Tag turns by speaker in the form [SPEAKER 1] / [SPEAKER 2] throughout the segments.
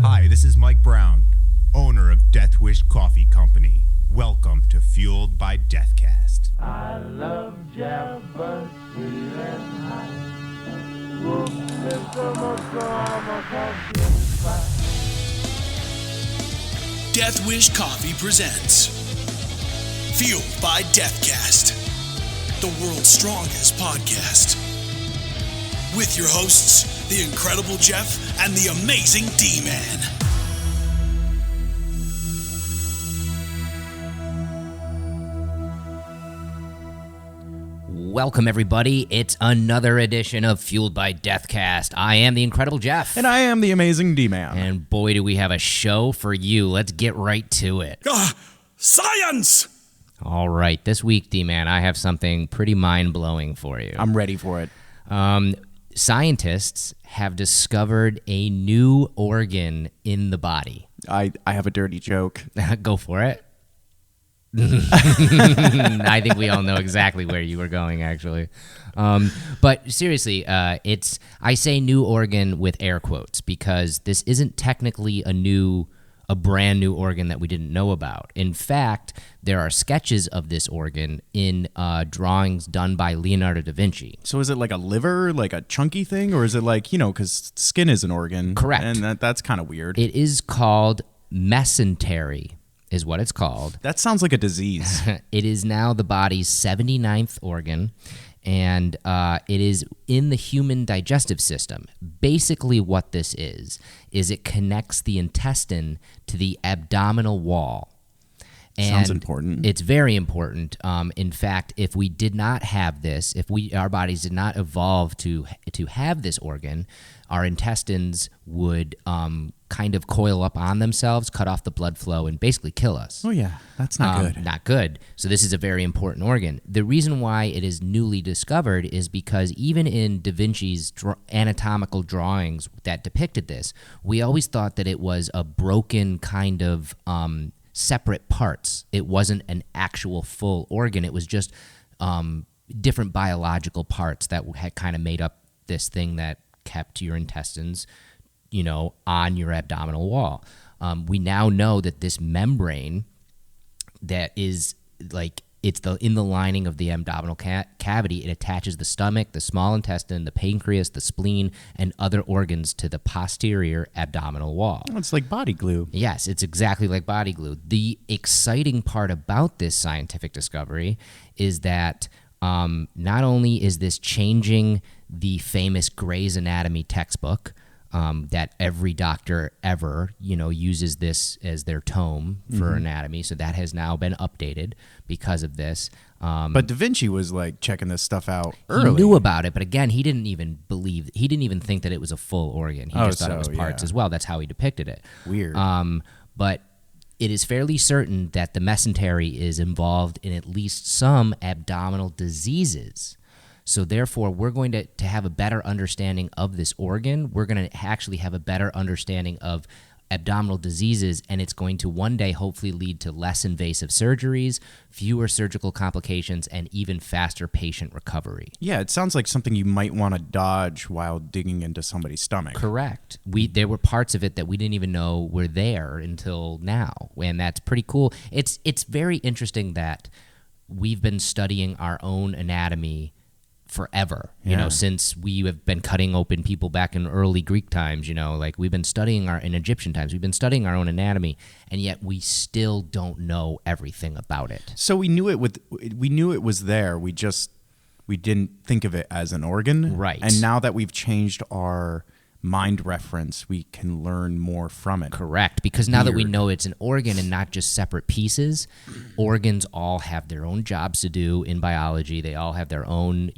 [SPEAKER 1] Hi, this is Mike Brown, owner of Death Wish Coffee Company. Welcome to Fueled by Deathcast.
[SPEAKER 2] I love Java, sweet and hot. Whoop, Mr. Motorama, coffee and spice.
[SPEAKER 3] Death Wish Coffee presents Fueled by Deathcast, the world's strongest podcast. With your hosts, the incredible Jeff and the amazing DMAN.
[SPEAKER 4] Welcome, everybody. It's another edition of Fueled by Deathcast. I am the incredible Jeff.
[SPEAKER 5] And I am the amazing D-Man.
[SPEAKER 4] And boy, do we have a show for you. Let's get right to it.
[SPEAKER 3] Science!
[SPEAKER 4] All right. This week, D-Man, I have something pretty mind-blowing for you.
[SPEAKER 5] I'm ready for it.
[SPEAKER 4] Scientists have discovered a new organ in the body.
[SPEAKER 5] I have a dirty joke.
[SPEAKER 4] Go for it. I think we all know exactly where you were going, actually. But seriously, I say new organ with air quotes because this isn't technically a brand new organ that we didn't know about. In fact, there are sketches of this organ in drawings done by Leonardo da Vinci.
[SPEAKER 5] So is it like a liver, like a chunky thing? Or is it like, because skin is an organ?
[SPEAKER 4] Correct.
[SPEAKER 5] And that's kind of weird.
[SPEAKER 4] It is called mesentery, is what it's called.
[SPEAKER 5] That sounds like a disease.
[SPEAKER 4] It is now the body's 79th organ, and it is in the human digestive system. Basically what this is it connects the intestine to the abdominal wall. And
[SPEAKER 5] sounds important.
[SPEAKER 4] It's very important. In fact, if we did not have this, our bodies did not evolve to have this organ, our intestines would kind of coil up on themselves, cut off the blood flow, and basically kill us.
[SPEAKER 5] Oh, yeah. That's not good.
[SPEAKER 4] Not good. So this is a very important organ. The reason why it is newly discovered is because even in Da Vinci's anatomical drawings that depicted this, we always thought that it was a broken kind of separate parts. It wasn't an actual full organ. It was just different biological parts that had kind of made up this thing that kept your intestines, on your abdominal wall. We now know that this membrane that is in the lining of the abdominal cavity, it attaches the stomach, the small intestine, the pancreas, the spleen, and other organs to the posterior abdominal wall.
[SPEAKER 5] It's like body glue.
[SPEAKER 4] Yes, it's exactly like body glue. The exciting part about this scientific discovery is that not only is this changing the famous Gray's Anatomy textbook, that every doctor ever, uses this as their tome for anatomy. So that has now been updated because of this.
[SPEAKER 5] But Da Vinci was like checking this stuff out early.
[SPEAKER 4] He knew about it, but again, he didn't even think that it was a full organ. He just thought it was parts as well. That's how he depicted it.
[SPEAKER 5] Weird.
[SPEAKER 4] But it is fairly certain that the mesentery is involved in at least some abdominal diseases. So therefore, we're going to have a better understanding of this organ. We're going to actually have a better understanding of abdominal diseases, and it's going to one day hopefully lead to less invasive surgeries, fewer surgical complications, and even faster patient recovery.
[SPEAKER 5] Yeah, it sounds like something you might want to dodge while digging into somebody's stomach.
[SPEAKER 4] Correct. There were parts of it that we didn't even know were there until now, and that's pretty cool. It's very interesting that we've been studying our own anatomy forever, since we have been cutting open people back in early Greek times, we've been studying in Egyptian times, we've been studying our own anatomy, and yet we still don't know everything about it.
[SPEAKER 5] So we knew it was there. We didn't think of it as an organ.
[SPEAKER 4] Right.
[SPEAKER 5] And now that we've changed our mind reference, we can learn more from it.
[SPEAKER 4] Correct, because now that we know it's an organ and not just separate pieces, organs all have their own jobs to do in biology. They all have their own,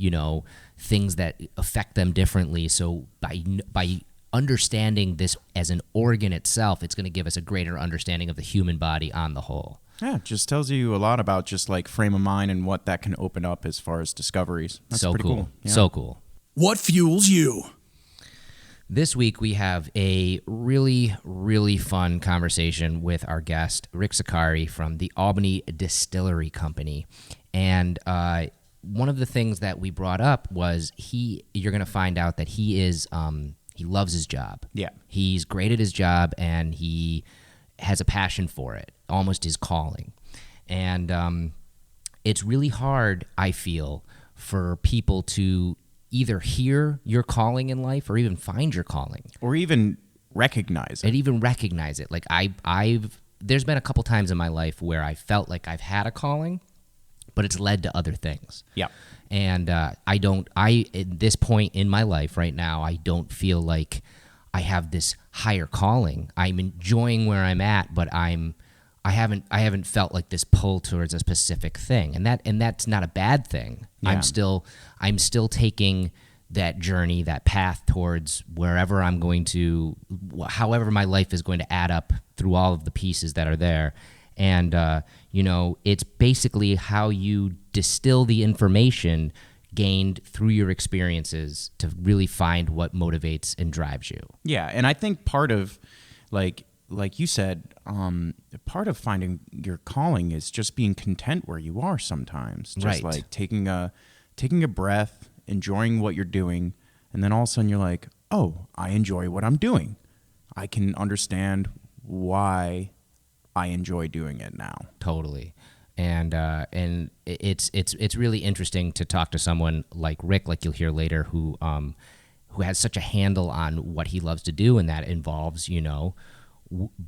[SPEAKER 4] things that affect them differently. So by understanding this as an organ itself, it's going to give us a greater understanding of the human body on the whole.
[SPEAKER 5] Yeah, it just tells you a lot about just like frame of mind and what that can open up as far as discoveries. That's
[SPEAKER 4] so
[SPEAKER 5] pretty
[SPEAKER 4] cool.
[SPEAKER 5] Yeah.
[SPEAKER 4] So cool.
[SPEAKER 3] What fuels you?
[SPEAKER 4] This week, we have a really, really fun conversation with our guest, Rick Sicari from the Albany Distilling Company. And one of the things that we brought up was you're going to find out that he is He loves his job.
[SPEAKER 5] Yeah.
[SPEAKER 4] He's great at his job, and he has a passion for it, almost his calling. And it's really hard, I feel, for people to either hear your calling in life or even find your calling.
[SPEAKER 5] Or even recognize it.
[SPEAKER 4] And even recognize it. Like I've there's been a couple times in my life where I felt like I've had a calling, but it's led to other things.
[SPEAKER 5] Yeah.
[SPEAKER 4] And at this point in my life right now, I don't feel like I have this higher calling. I'm enjoying where I'm at, but I haven't felt like this pull towards a specific thing. And that's not a bad thing.
[SPEAKER 5] Yeah.
[SPEAKER 4] I'm still taking that journey, that path towards wherever I'm going to, however my life is going to add up through all of the pieces that are there. And, it's basically how you distill the information gained through your experiences to really find what motivates and drives you.
[SPEAKER 5] Yeah, and I think part of, like you said, part of finding your calling is just being content where you are sometimes. Just
[SPEAKER 4] Right.
[SPEAKER 5] like taking a breath, enjoying what you're doing, and then all of a sudden you're like, oh, I enjoy what I'm doing. I can understand why I enjoy doing it now.
[SPEAKER 4] Totally. And it's really interesting to talk to someone like Rick, like you'll hear later, who has such a handle on what he loves to do, and that involves,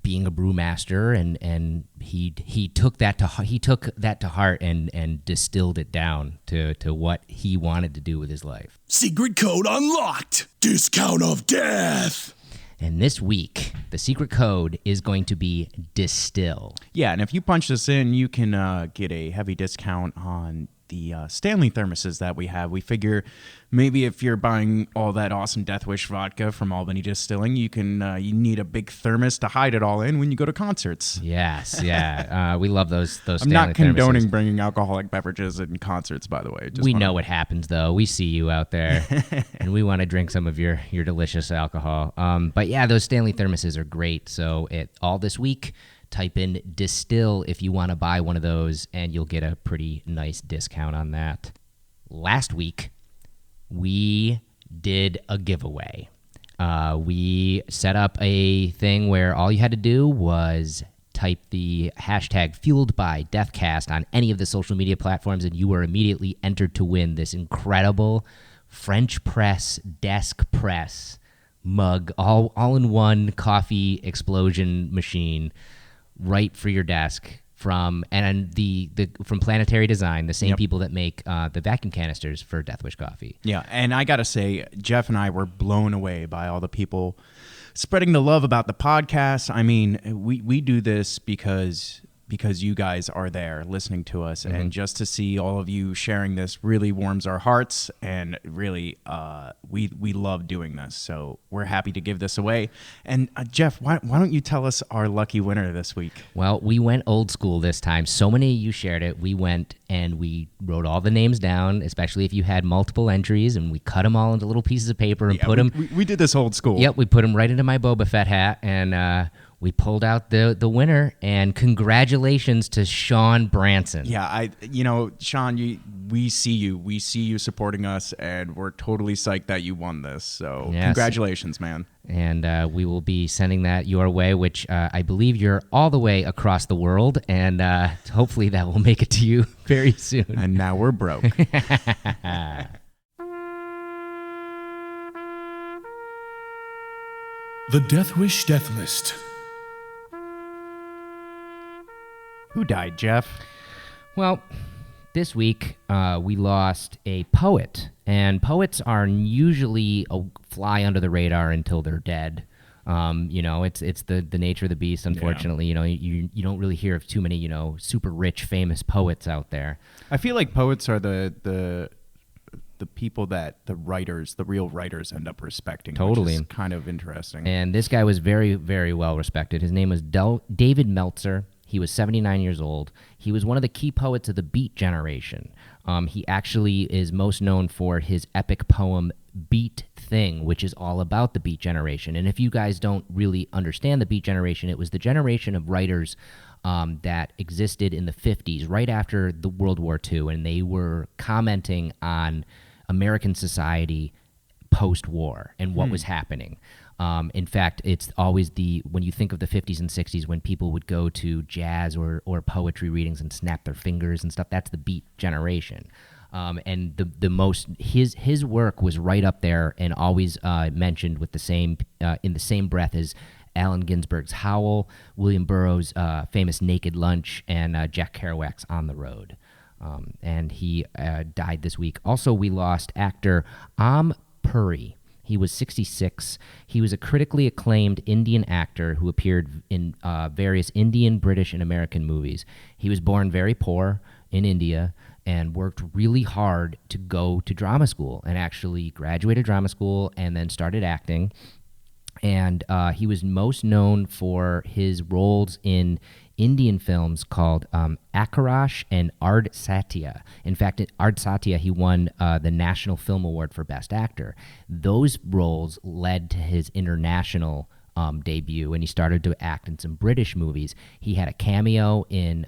[SPEAKER 4] being a brewmaster, and he took that to heart and distilled it down to what he wanted to do with his life.
[SPEAKER 3] Secret code unlocked. Discount of death.
[SPEAKER 4] And this week, the secret code is going to be distil.
[SPEAKER 5] Yeah, and if you punch this in, you can get a heavy discount on the Stanley thermoses that we have. We figure maybe if you're buying all that awesome Death Wish vodka from Albany Distilling, you need a big thermos to hide it all in when you go to concerts.
[SPEAKER 4] Yes, yeah. We love those Stanley
[SPEAKER 5] I'm not condoning
[SPEAKER 4] thermoses.
[SPEAKER 5] Bringing alcoholic beverages in concerts, by the way.
[SPEAKER 4] We know what happens, though. We see you out there, and we want to drink some of your delicious alcohol. But yeah, those Stanley thermoses are great. So all this week, type in distil if you want to buy one of those, and you'll get a pretty nice discount on that. Last week, we did a giveaway. We set up a thing where all you had to do was type the hashtag Fueled by Deathcast on any of the social media platforms, and you were immediately entered to win this incredible French press desk press mug, all-in-one coffee explosion machine, right for your desk from Planetary Design, the same people that make the vacuum canisters for Death Wish coffee.
[SPEAKER 5] Yeah, and I gotta say, Jeff and I were blown away by all the people spreading the love about the podcast. I mean, we do this because you guys are there listening to us, and just to see all of you sharing this really warms our hearts, and really we love doing this, so we're happy to give this away. And Jeff, why don't you tell us our lucky winner this week?
[SPEAKER 4] Well, we went old school this time. So many of you shared it. We went and we wrote all the names down, especially if you had multiple entries, and we cut them all into little pieces of paper and put them.
[SPEAKER 5] We did this old school.
[SPEAKER 4] Yep, we put them right into my Boba Fett hat, and we pulled out the winner, and congratulations to Sean Branson.
[SPEAKER 5] Yeah, Sean, we see you supporting us, and we're totally psyched that you won this. So
[SPEAKER 4] yes.
[SPEAKER 5] Congratulations, man.
[SPEAKER 4] And we will be sending that your way, which I believe you're all the way across the world, and hopefully that will make it to you very soon.
[SPEAKER 5] And now we're broke.
[SPEAKER 3] The Death Wish Death List.
[SPEAKER 5] Who died, Jeff?
[SPEAKER 4] Well, this week we lost a poet, and poets are usually a fly under the radar until they're dead. It's the nature of the beast. Unfortunately, you don't really hear of too many super rich, famous poets out there.
[SPEAKER 5] I feel like poets are the people that the real writers end up respecting.
[SPEAKER 4] Totally.
[SPEAKER 5] Which is kind of interesting.
[SPEAKER 4] And this guy was very, very well respected. His name was David Meltzer. He was 79 years old. He was one of the key poets of the Beat generation. He actually is most known for his epic poem, Beat Thing, which is all about the Beat generation. And if you guys don't really understand the Beat generation, it was the generation of writers that existed in the 50s, right after the World War II, and they were commenting on American society post-war and what was happening. In fact, it's always when you think of the 50s and 60s, when people would go to jazz or poetry readings and snap their fingers and stuff, that's the Beat generation. And his work was right up there and always mentioned with the same in the same breath as Allen Ginsberg's Howl, William Burroughs' famous Naked Lunch, and Jack Kerouac's On the Road. And he died this week. Also, we lost actor Puri. He was 66. He was a critically acclaimed Indian actor who appeared in various Indian, British, and American movies. He was born very poor in India and worked really hard to go to drama school and actually graduated drama school and then started acting. And he was most known for his roles in Indian films called Akarash and Ard Satya. In fact, in Ard Satya, he won the National Film Award for Best Actor. Those roles led to his international debut, and he started to act in some British movies. He had a cameo in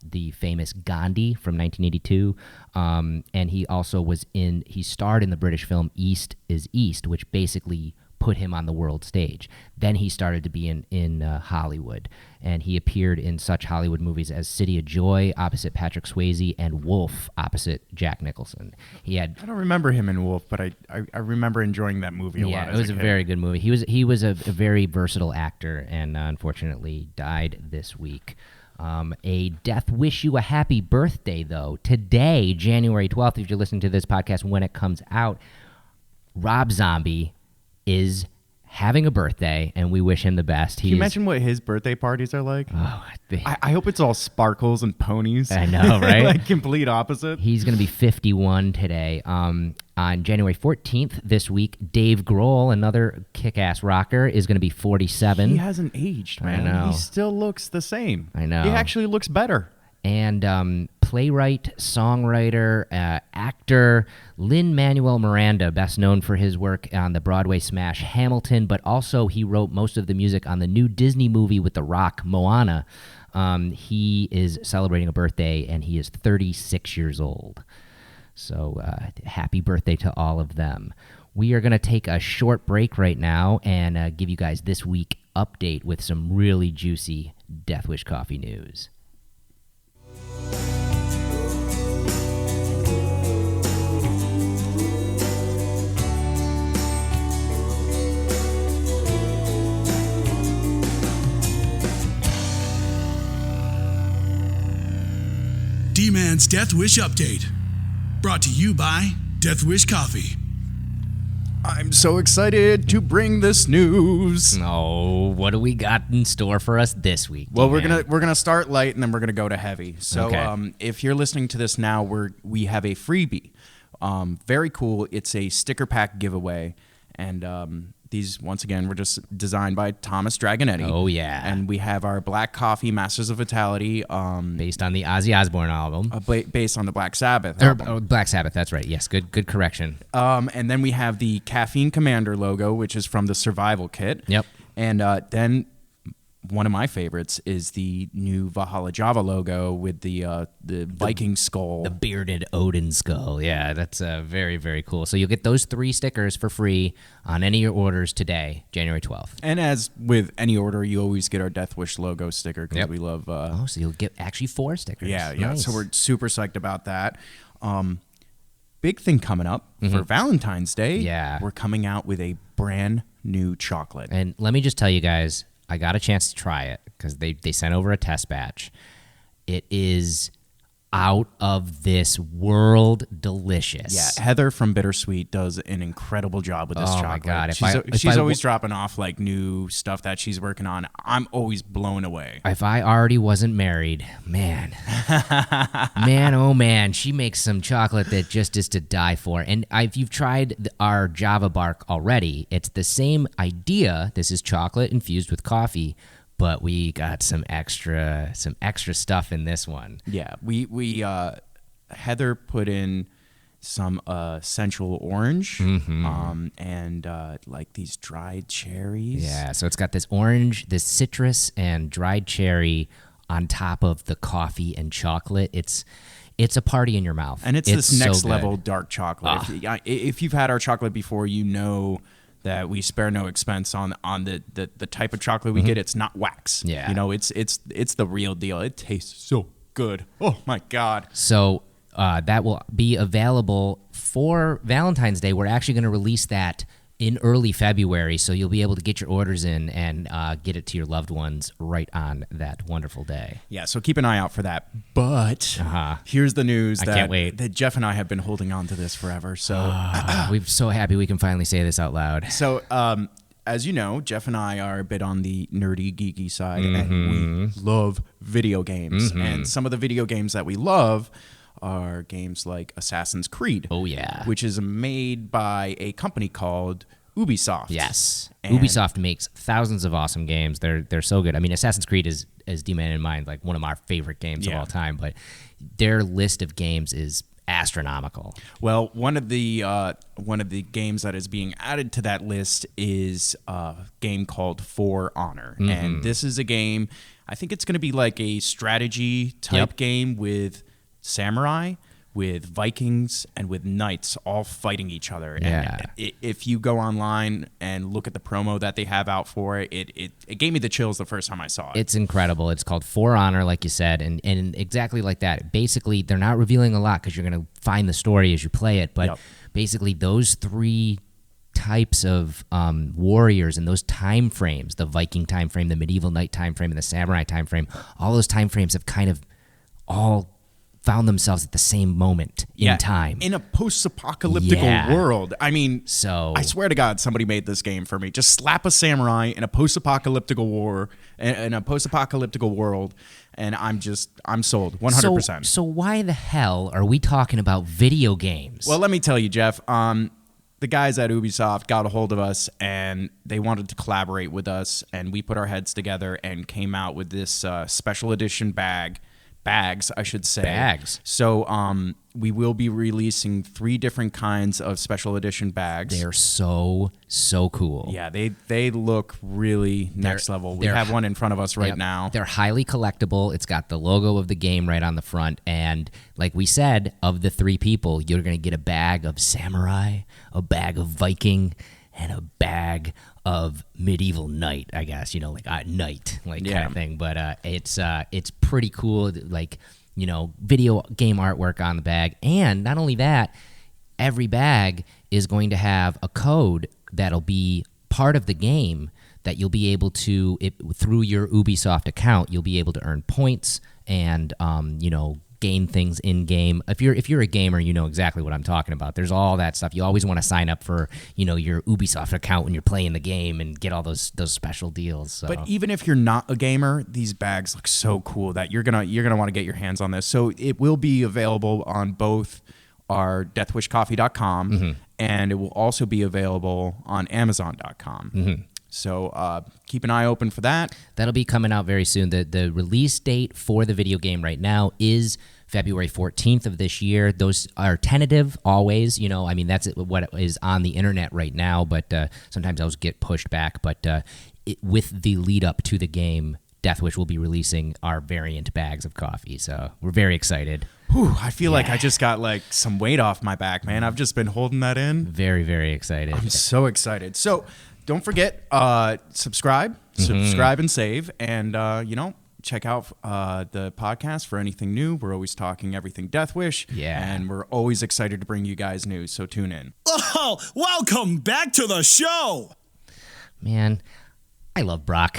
[SPEAKER 4] the famous Gandhi from 1982, and he also he starred in the British film East is East, which basically put him on the world stage. Then he started to be in Hollywood, and he appeared in such Hollywood movies as City of Joy opposite Patrick Swayze and Wolf opposite Jack Nicholson. I
[SPEAKER 5] don't remember him in Wolf, but I remember enjoying that movie a lot.
[SPEAKER 4] Yeah, it was a very good movie. He was a very versatile actor, and unfortunately died this week. A death wish you a happy birthday, though. Today, January 12th, if you're listening to this podcast when it comes out, Rob Zombie is having a birthday, and we wish him the best.
[SPEAKER 5] Can you imagine what his birthday parties are like?
[SPEAKER 4] Oh,
[SPEAKER 5] I hope it's all sparkles and ponies.
[SPEAKER 4] I know, right?
[SPEAKER 5] Like complete opposite.
[SPEAKER 4] He's going to be 51 today. On January 14th this week, Dave Grohl, another kick-ass rocker, is going to be 47.
[SPEAKER 5] He hasn't aged, man.
[SPEAKER 4] I know.
[SPEAKER 5] He still looks the same.
[SPEAKER 4] I know.
[SPEAKER 5] He actually looks better.
[SPEAKER 4] And playwright, songwriter, actor Lin-Manuel Miranda, best known for his work on the Broadway smash Hamilton, but also he wrote most of the music on the new Disney movie with The Rock, Moana. He is celebrating a birthday, and he is 36 years old. So happy birthday to all of them. We are going to take a short break right now and give you guys this week update with some really juicy Death Wish Coffee news.
[SPEAKER 3] DMAN's Death Wish Update. Brought to you by Death Wish Coffee.
[SPEAKER 5] I'm so excited to bring this news.
[SPEAKER 4] Oh, what do we got in store for us this week?
[SPEAKER 5] Well,
[SPEAKER 4] D-Man?
[SPEAKER 5] we're gonna start light and then we're gonna go to heavy. So,
[SPEAKER 4] Okay.
[SPEAKER 5] If you're listening to this now, we have a freebie. Very cool. It's a sticker pack giveaway, and these once again were just designed by Thomas Dragonetti.
[SPEAKER 4] Oh yeah,
[SPEAKER 5] and we have our Black Coffee Masters of Vitality,
[SPEAKER 4] based on the Ozzy Osbourne album,
[SPEAKER 5] based on the Black Sabbath album.
[SPEAKER 4] Black Sabbath. That's right. Yes, good correction.
[SPEAKER 5] And then we have the Caffeine Commander logo, which is from the Survival Kit.
[SPEAKER 4] Yep.
[SPEAKER 5] And then one of my favorites is the new Valhalla Java logo with the Viking skull.
[SPEAKER 4] The bearded Odin skull. Yeah, that's very, very cool. So you'll get those 3 stickers for free on any of your orders today, January 12th.
[SPEAKER 5] And as with any order, you always get our Death Wish logo sticker because we love...
[SPEAKER 4] so you'll get actually 4 stickers.
[SPEAKER 5] Yeah.
[SPEAKER 4] Nice.
[SPEAKER 5] So we're super psyched about that. Big thing coming up for Valentine's Day.
[SPEAKER 4] Yeah.
[SPEAKER 5] We're coming out with a brand new chocolate.
[SPEAKER 4] And let me just tell you guys, I got a chance to try it because they sent over a test batch. It is out of this world delicious.
[SPEAKER 5] Yeah, Heather from Bittersweet does an incredible job with this chocolate.
[SPEAKER 4] Oh my God.
[SPEAKER 5] She's always dropping off like new stuff that she's working on. I'm always blown away.
[SPEAKER 4] If I already wasn't married, man, oh man, she makes some chocolate that just is to die for. And if you've tried our Java Bark already, it's the same idea. This is chocolate infused with coffee, but we got some extra stuff in this one.
[SPEAKER 5] Yeah, we Heather put in some Central Orange and like these dried cherries.
[SPEAKER 4] Yeah, so it's got this orange, this citrus, and dried cherry on top of the coffee and chocolate. It's it's a party in your mouth.
[SPEAKER 5] And it's this
[SPEAKER 4] so
[SPEAKER 5] next
[SPEAKER 4] good.
[SPEAKER 5] level dark chocolate. If you've had our chocolate before, you know that we spare no expense on the type of chocolate we get. It's not wax.
[SPEAKER 4] Yeah.
[SPEAKER 5] You know, it's the real deal. It tastes so good. Oh my God.
[SPEAKER 4] So that will be available for Valentine's Day. We're actually going to release that in early February, so you'll be able to get your orders in and get it to your loved ones right on that wonderful day.
[SPEAKER 5] Yeah, so keep an eye out for that. But here's the news
[SPEAKER 4] can't wait.
[SPEAKER 5] that Jeff and I have been holding on to this forever. So
[SPEAKER 4] we're so happy we can finally say this out loud.
[SPEAKER 5] So as you know, Jeff and I are a bit on the nerdy, geeky side, and we love video games. And some of the video games that we love are games like Assassin's Creed.
[SPEAKER 4] Oh, yeah.
[SPEAKER 5] Which is made by a company called Ubisoft.
[SPEAKER 4] Yes.
[SPEAKER 5] And
[SPEAKER 4] Ubisoft makes thousands of awesome games. They're so good. I mean, Assassin's Creed is DMAN in mind, like one of my favorite games of all time, but their list of games is astronomical.
[SPEAKER 5] Well, one of the games that is being added to that list is a game called For Honor. And this is a game, I think it's going to be like a strategy type game with samurai, with Vikings, and with knights all fighting each other.
[SPEAKER 4] Yeah.
[SPEAKER 5] And if you go online and look at the promo that they have out for it, it gave me the chills the first time I saw it.
[SPEAKER 4] It's incredible. It's called For Honor, like you said, and exactly like that. Basically, they're not revealing a lot because you're going to find the story as you play it, but basically those three types of warriors and those time frames, the Viking time frame, the medieval knight time frame, and the samurai time frame, all those time frames have kind of all found themselves at the same moment in time.
[SPEAKER 5] In a post-apocalyptic world. I mean, I swear to God, somebody made this game for me. Just slap a samurai in a post-apocalyptic war, in a post-apocalyptic world, and I'm sold, 100%.
[SPEAKER 4] So why the hell are we talking about video games?
[SPEAKER 5] Well, let me tell you, Jeff, the guys at Ubisoft got a hold of us, and they wanted to collaborate with us, and we put our heads together and came out with this special edition bags, I should say.
[SPEAKER 4] Bags.
[SPEAKER 5] So we will be releasing 3 different kinds of special edition bags.
[SPEAKER 4] They're so cool.
[SPEAKER 5] Yeah, they look really next level. We have one in front of us right now.
[SPEAKER 4] They're highly collectible. It's got the logo of the game right on the front. And like we said, of the 3 people, you're going to get a bag of samurai, a bag of Viking, and a bag of medieval knight, I guess, like knight, kind of thing. But it's pretty cool, like, video game artwork on the bag. And not only that, every bag is going to have a code that'll be part of the game that you'll be able to, through your Ubisoft account, you'll be able to earn points and, gain things in game. If you're a gamer, you know exactly what I'm talking about. There's all that stuff. You always want to sign up for, your Ubisoft account when you're playing the game and get all those special deals. So.
[SPEAKER 5] But even if you're not a gamer, these bags look so cool that you're gonna want to get your hands on this. So it will be available on both our deathwishcoffee.com and it will also be available on amazon.com. So keep an eye open for that.
[SPEAKER 4] That'll be coming out very soon. The release date for the video game right now is February 14th of this year. Those are tentative always. That's what is on the internet right now, but sometimes those get pushed back. But with the lead up to the game, Death Wish will be releasing our variant bags of coffee. So we're very excited.
[SPEAKER 5] Whew, I feel like I just got some weight off my back, man. I've just been holding that in.
[SPEAKER 4] Very, very excited.
[SPEAKER 5] I'm so excited. So don't forget, subscribe and save, and check out the podcast for anything new. We're always talking everything Death Wish, and we're always excited to bring you guys news. So tune in.
[SPEAKER 3] Oh, welcome back to the show.
[SPEAKER 4] Man, I love Brock.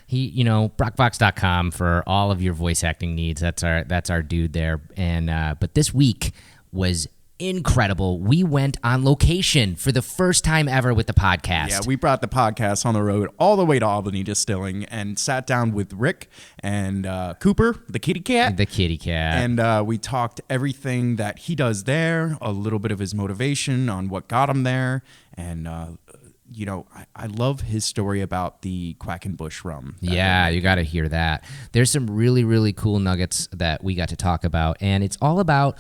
[SPEAKER 4] He, BrockVox.com for all of your voice acting needs. That's our dude there. And but this week was incredible. We went on location for the first time ever with the podcast.
[SPEAKER 5] Yeah, we brought the podcast on the road all the way to Albany Distilling and sat down with Rick and Cooper, the kitty cat.
[SPEAKER 4] The kitty cat.
[SPEAKER 5] And we talked everything that he does there, a little bit of his motivation on what got him there, and I love his story about the Quackenbush rum.
[SPEAKER 4] Yeah, you got to hear that. There's some really, really cool nuggets that we got to talk about, and it's all about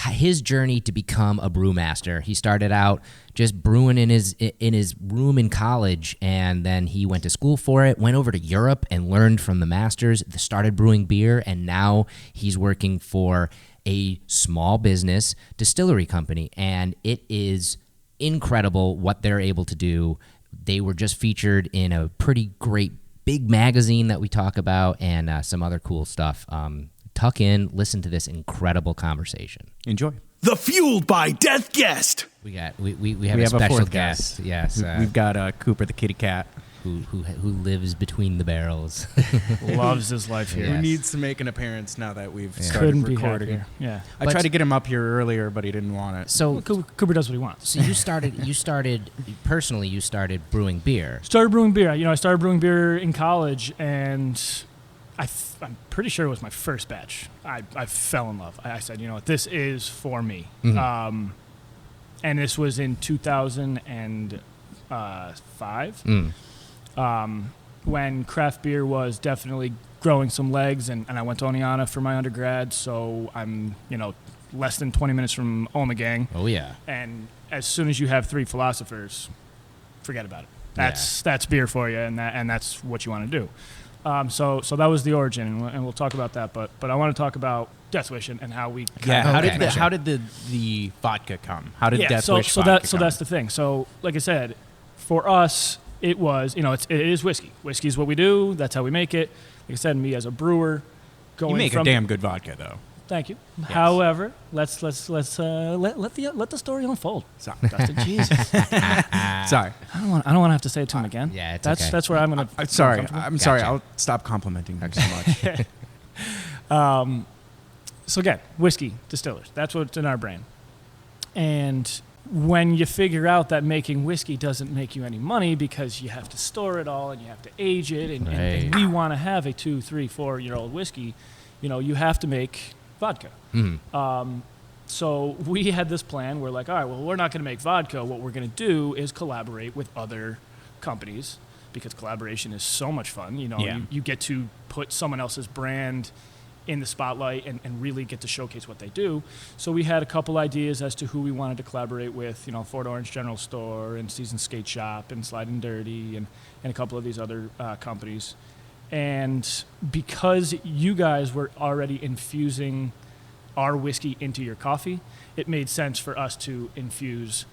[SPEAKER 4] his journey to become a brewmaster. He started out just brewing in his room in college, and then he went to school for it, went over to Europe and learned from the masters, started brewing beer, and now he's working for a small business distillery company, and it is incredible what they're able to do. They were just featured in a pretty great big magazine that we talk about, and some other cool stuff. Tuck in, listen to this incredible conversation.
[SPEAKER 5] Enjoy.
[SPEAKER 3] The Fueled by Death guest.
[SPEAKER 4] We have a special
[SPEAKER 5] fourth
[SPEAKER 4] guest. Yes,
[SPEAKER 5] We've got Cooper the kitty cat.
[SPEAKER 4] who lives between the barrels.
[SPEAKER 6] Loves his life here.
[SPEAKER 4] Yes.
[SPEAKER 5] Who needs to make an appearance now that we've started
[SPEAKER 6] Couldn't be
[SPEAKER 5] recording.
[SPEAKER 6] happier. Yeah.
[SPEAKER 5] I tried to get him up here earlier, but he didn't want it.
[SPEAKER 4] So,
[SPEAKER 6] Cooper does what he wants.
[SPEAKER 4] so you started brewing beer.
[SPEAKER 6] Started brewing beer. I started brewing beer in college, and I'm pretty sure it was my first batch. I fell in love. I said, you know what, this is for me.
[SPEAKER 4] Mm-hmm.
[SPEAKER 6] And this was in 2005. When craft beer was definitely growing some legs, and I went to Oneonta for my undergrad, so I'm, less than 20 minutes from Omegang.
[SPEAKER 4] Oh yeah.
[SPEAKER 6] And as soon as you have three philosophers, forget about it. That's beer for you, and that's what you want to do. So that was the origin, and we'll talk about that. But I want to talk about Death Wish and how we.
[SPEAKER 5] How
[SPEAKER 4] Okay.
[SPEAKER 5] did the vodka come? How did Death Wish
[SPEAKER 6] so
[SPEAKER 5] vodka come?
[SPEAKER 6] that's the thing. So like I said, for us, it was it is whiskey. Whiskey is what we do. That's how we make it. Like I said, me as a brewer, going
[SPEAKER 5] You make
[SPEAKER 6] from
[SPEAKER 5] a damn good vodka, though.
[SPEAKER 6] Thank you. Yes. However, let's let the story unfold.
[SPEAKER 5] Sorry.
[SPEAKER 6] Dustin, Jesus.
[SPEAKER 5] Sorry.
[SPEAKER 6] I don't want to have to say it to him again.
[SPEAKER 4] Yeah, it's
[SPEAKER 6] that's
[SPEAKER 4] okay.
[SPEAKER 6] that's where I'm gonna.
[SPEAKER 5] Sorry.
[SPEAKER 6] feel
[SPEAKER 5] I'm sorry.
[SPEAKER 4] Gotcha.
[SPEAKER 5] I'll stop complimenting you so much.
[SPEAKER 6] So again, whiskey distillers. That's what's in our brain. And when you figure out that making whiskey doesn't make you any money because you have to store it all and you have to age it, and
[SPEAKER 4] Right.
[SPEAKER 6] we want to have a 2, 3, 4-year-old whiskey, you have to make vodka.
[SPEAKER 4] Mm-hmm.
[SPEAKER 6] So we had this plan. We're like, all right, well, we're not going to make vodka. What we're going to do is collaborate with other companies, because collaboration is so much fun. You get to put someone else's brand in the spotlight and really get to showcase what they do. So we had a couple ideas as to who we wanted to collaborate with, Fort Orange General Store and Season Skate Shop and Slide and Dirty and a couple of these other companies. And because you guys were already infusing our whiskey into your coffee, it made sense for us to infuse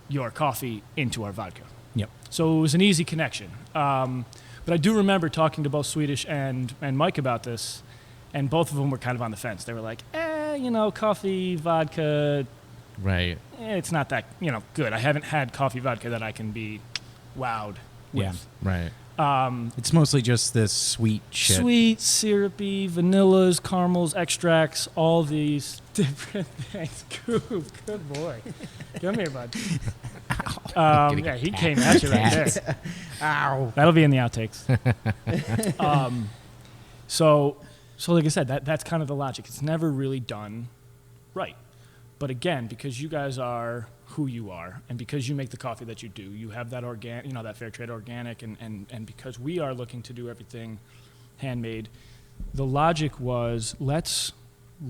[SPEAKER 6] your coffee into our vodka.
[SPEAKER 5] Yep.
[SPEAKER 6] So it was an easy connection. But I do remember talking to both Swedish and Mike about this, and both of them were kind of on the fence. They were like, coffee, vodka,
[SPEAKER 4] Right.
[SPEAKER 6] it's not that, good. I haven't had coffee vodka that I can be wowed with.
[SPEAKER 4] Right.
[SPEAKER 5] It's mostly just this sweet shit.
[SPEAKER 6] Sweet, syrupy, vanillas, caramels, extracts, all these different things. Good boy. Come here, bud. Yeah, he came at you right there.
[SPEAKER 5] Ow.
[SPEAKER 6] That'll be in the outtakes. So like I said, that's kind of the logic. It's never really done right. But again, because you guys are who you are, and because you make the coffee that you do, you have that organic, that fair trade organic, and because we are looking to do everything handmade, the logic was, let's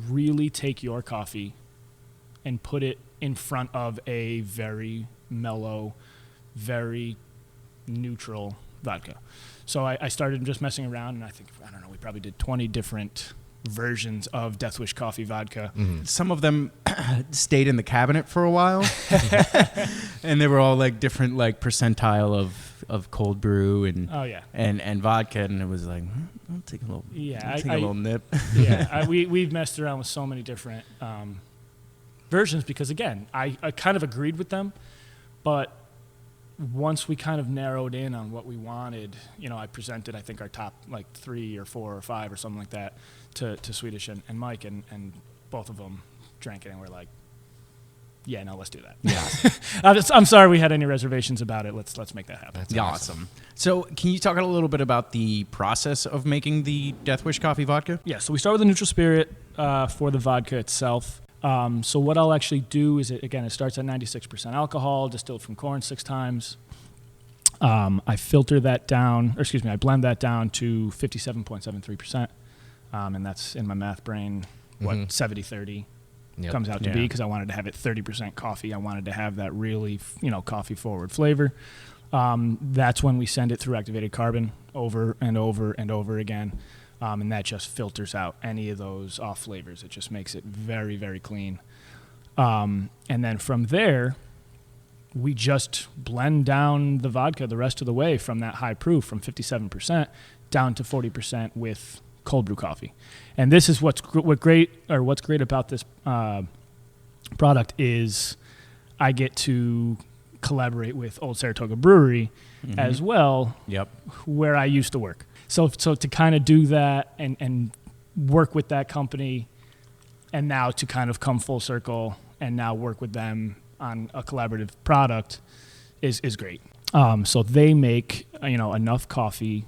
[SPEAKER 6] really take your coffee and put it in front of a very mellow, very neutral vodka. So I started just messing around, and I don't know, we probably did 20 different versions of Death Wish coffee vodka.
[SPEAKER 4] Mm-hmm.
[SPEAKER 5] Some of them stayed in the cabinet for a while, and they were all like different percentile of cold brew and and vodka, and it was like, I'll take a little a little nip.
[SPEAKER 6] We've messed around with so many different versions because again, I kind of agreed with them, but once we kind of narrowed in on what we wanted, I presented, I think, our top 3 or 4 or 5 or something like that to Swedish and Mike, and both of them drank it and were like, yeah, no, let's do that. Yeah. I'm sorry we had any reservations about it. Let's make that happen.
[SPEAKER 4] That's
[SPEAKER 5] awesome. So can you talk a little bit about the process of making the Death Wish coffee vodka?
[SPEAKER 6] Yeah, so we start with a neutral spirit for the vodka itself. So what I'll actually do is, it starts at 96% alcohol, distilled from corn 6 times. I filter that down, I blend that down to 57.73%. And that's in my math brain, 70-30 comes out to be, because I wanted to have it 30% coffee. I wanted to have that really, coffee forward flavor. That's when we send it through activated carbon over and over and over again. and that just filters out any of those off flavors. It just makes it very, very clean. And then from there, we just blend down the vodka the rest of the way from that high proof, from 57% down to 40% with cold brew coffee. And this is what's great about this product is I get to collaborate with Old Saratoga Brewery as well, where I used to work. So to kind of do that and work with that company, and now to kind of come full circle and now work with them on a collaborative product is great. So they make enough coffee,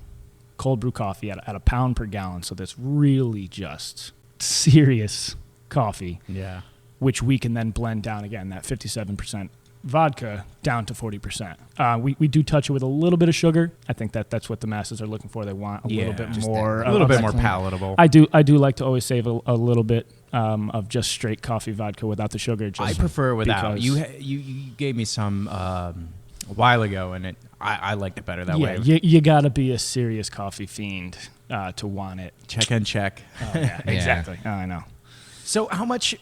[SPEAKER 6] cold brew coffee at a pound per gallon. So that's really just serious coffee.
[SPEAKER 5] Yeah.
[SPEAKER 6] Which we can then blend down again, that 57% vodka down to 40%. We do touch it with a little bit of sugar. I think that's what the masses are looking for. They want a little bit more,
[SPEAKER 5] a little bit more
[SPEAKER 6] clean.
[SPEAKER 5] palatable.
[SPEAKER 6] I do like to always save a little bit of just straight coffee vodka without the sugar.
[SPEAKER 5] I prefer without. You gave me some a while ago, and I liked it better that way.
[SPEAKER 6] Yeah, you got to be a serious coffee fiend to want it.
[SPEAKER 5] Check and check.
[SPEAKER 6] Oh, yeah, exactly. Oh, I know.
[SPEAKER 5] So how much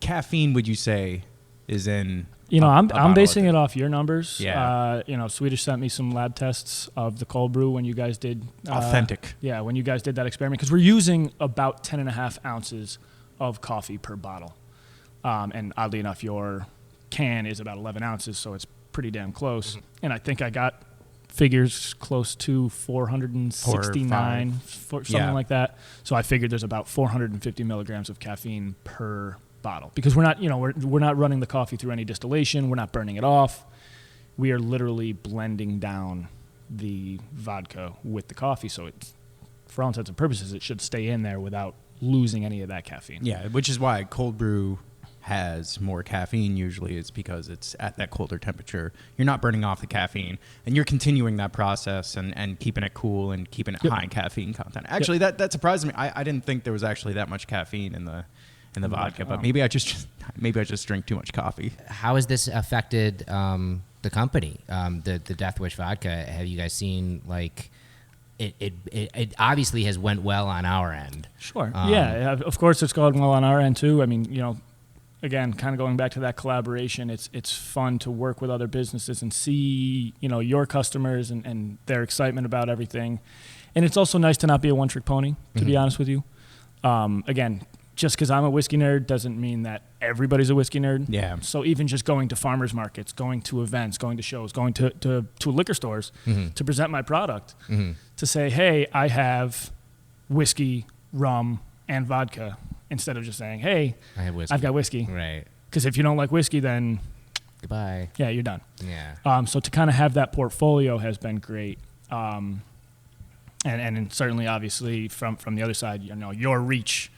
[SPEAKER 5] caffeine would you say is in?
[SPEAKER 6] I'm basing it off your numbers.
[SPEAKER 5] Yeah.
[SPEAKER 6] Swedish sent me some lab tests of the cold brew when you guys did
[SPEAKER 5] authentic.
[SPEAKER 6] When you guys did that experiment, because we're using about 10.5 ounces of coffee per bottle, and oddly enough, your can is about 11 ounces, so it's pretty damn close. And I think I got figures close to 469, something like that. So I figured there's about 450 milligrams of caffeine per bottle, because we're not, we're not running the coffee through any distillation. We're not burning it off. We are literally blending down the vodka with the coffee. So it's, for all intents and purposes, it should stay in there without losing any of that caffeine.
[SPEAKER 5] Yeah, which is why cold brew has more caffeine usually. It's because it's at that colder temperature. You're not burning off the caffeine, and you're continuing that process and keeping it cool and keeping it high in caffeine content. Actually, that surprised me. I didn't think there was actually that much caffeine in the vodka, but maybe I just drink too much coffee.
[SPEAKER 4] How has this affected the company, the Death Wish Vodka? Have you guys seen it obviously has went well on our end? Sure.
[SPEAKER 6] Of course it's going well on our end too. I mean, again, kind of going back to that collaboration, it's fun to work with other businesses and see, your customers and their excitement about everything. And it's also nice to not be a one-trick pony, to be honest with you. Again, just because I'm a whiskey nerd doesn't mean that everybody's a whiskey nerd.
[SPEAKER 5] Yeah.
[SPEAKER 6] So even just going to farmers markets, going to events, going to shows, going to liquor stores to present my product, to say, hey, I have whiskey, rum, and vodka, instead of just saying, hey, I've got whiskey.
[SPEAKER 4] Right.
[SPEAKER 6] Because if you don't like whiskey, then
[SPEAKER 4] goodbye.
[SPEAKER 6] Yeah, you're done.
[SPEAKER 4] Yeah.
[SPEAKER 6] So to kind of have that portfolio has been great. And certainly, obviously, from the other side, your reach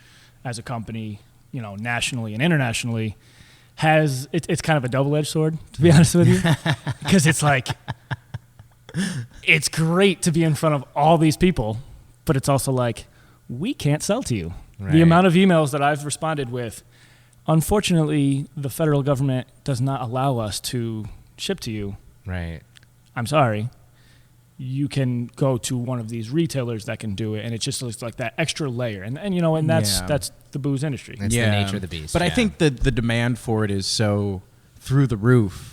[SPEAKER 6] as a company, nationally and internationally, it's kind of a double-edged sword, to be honest with you, because it's like, it's great to be in front of all these people, but it's also like, we can't sell to you. Right. The amount of emails that I've responded with, unfortunately, the federal government does not allow us to ship to you.
[SPEAKER 4] Right.
[SPEAKER 6] I'm sorry. You can go to one of these retailers that can do it, and it just looks like that extra layer. And that's the booze industry.
[SPEAKER 4] That's the nature of the beast.
[SPEAKER 5] But I think the demand for it is so through the roof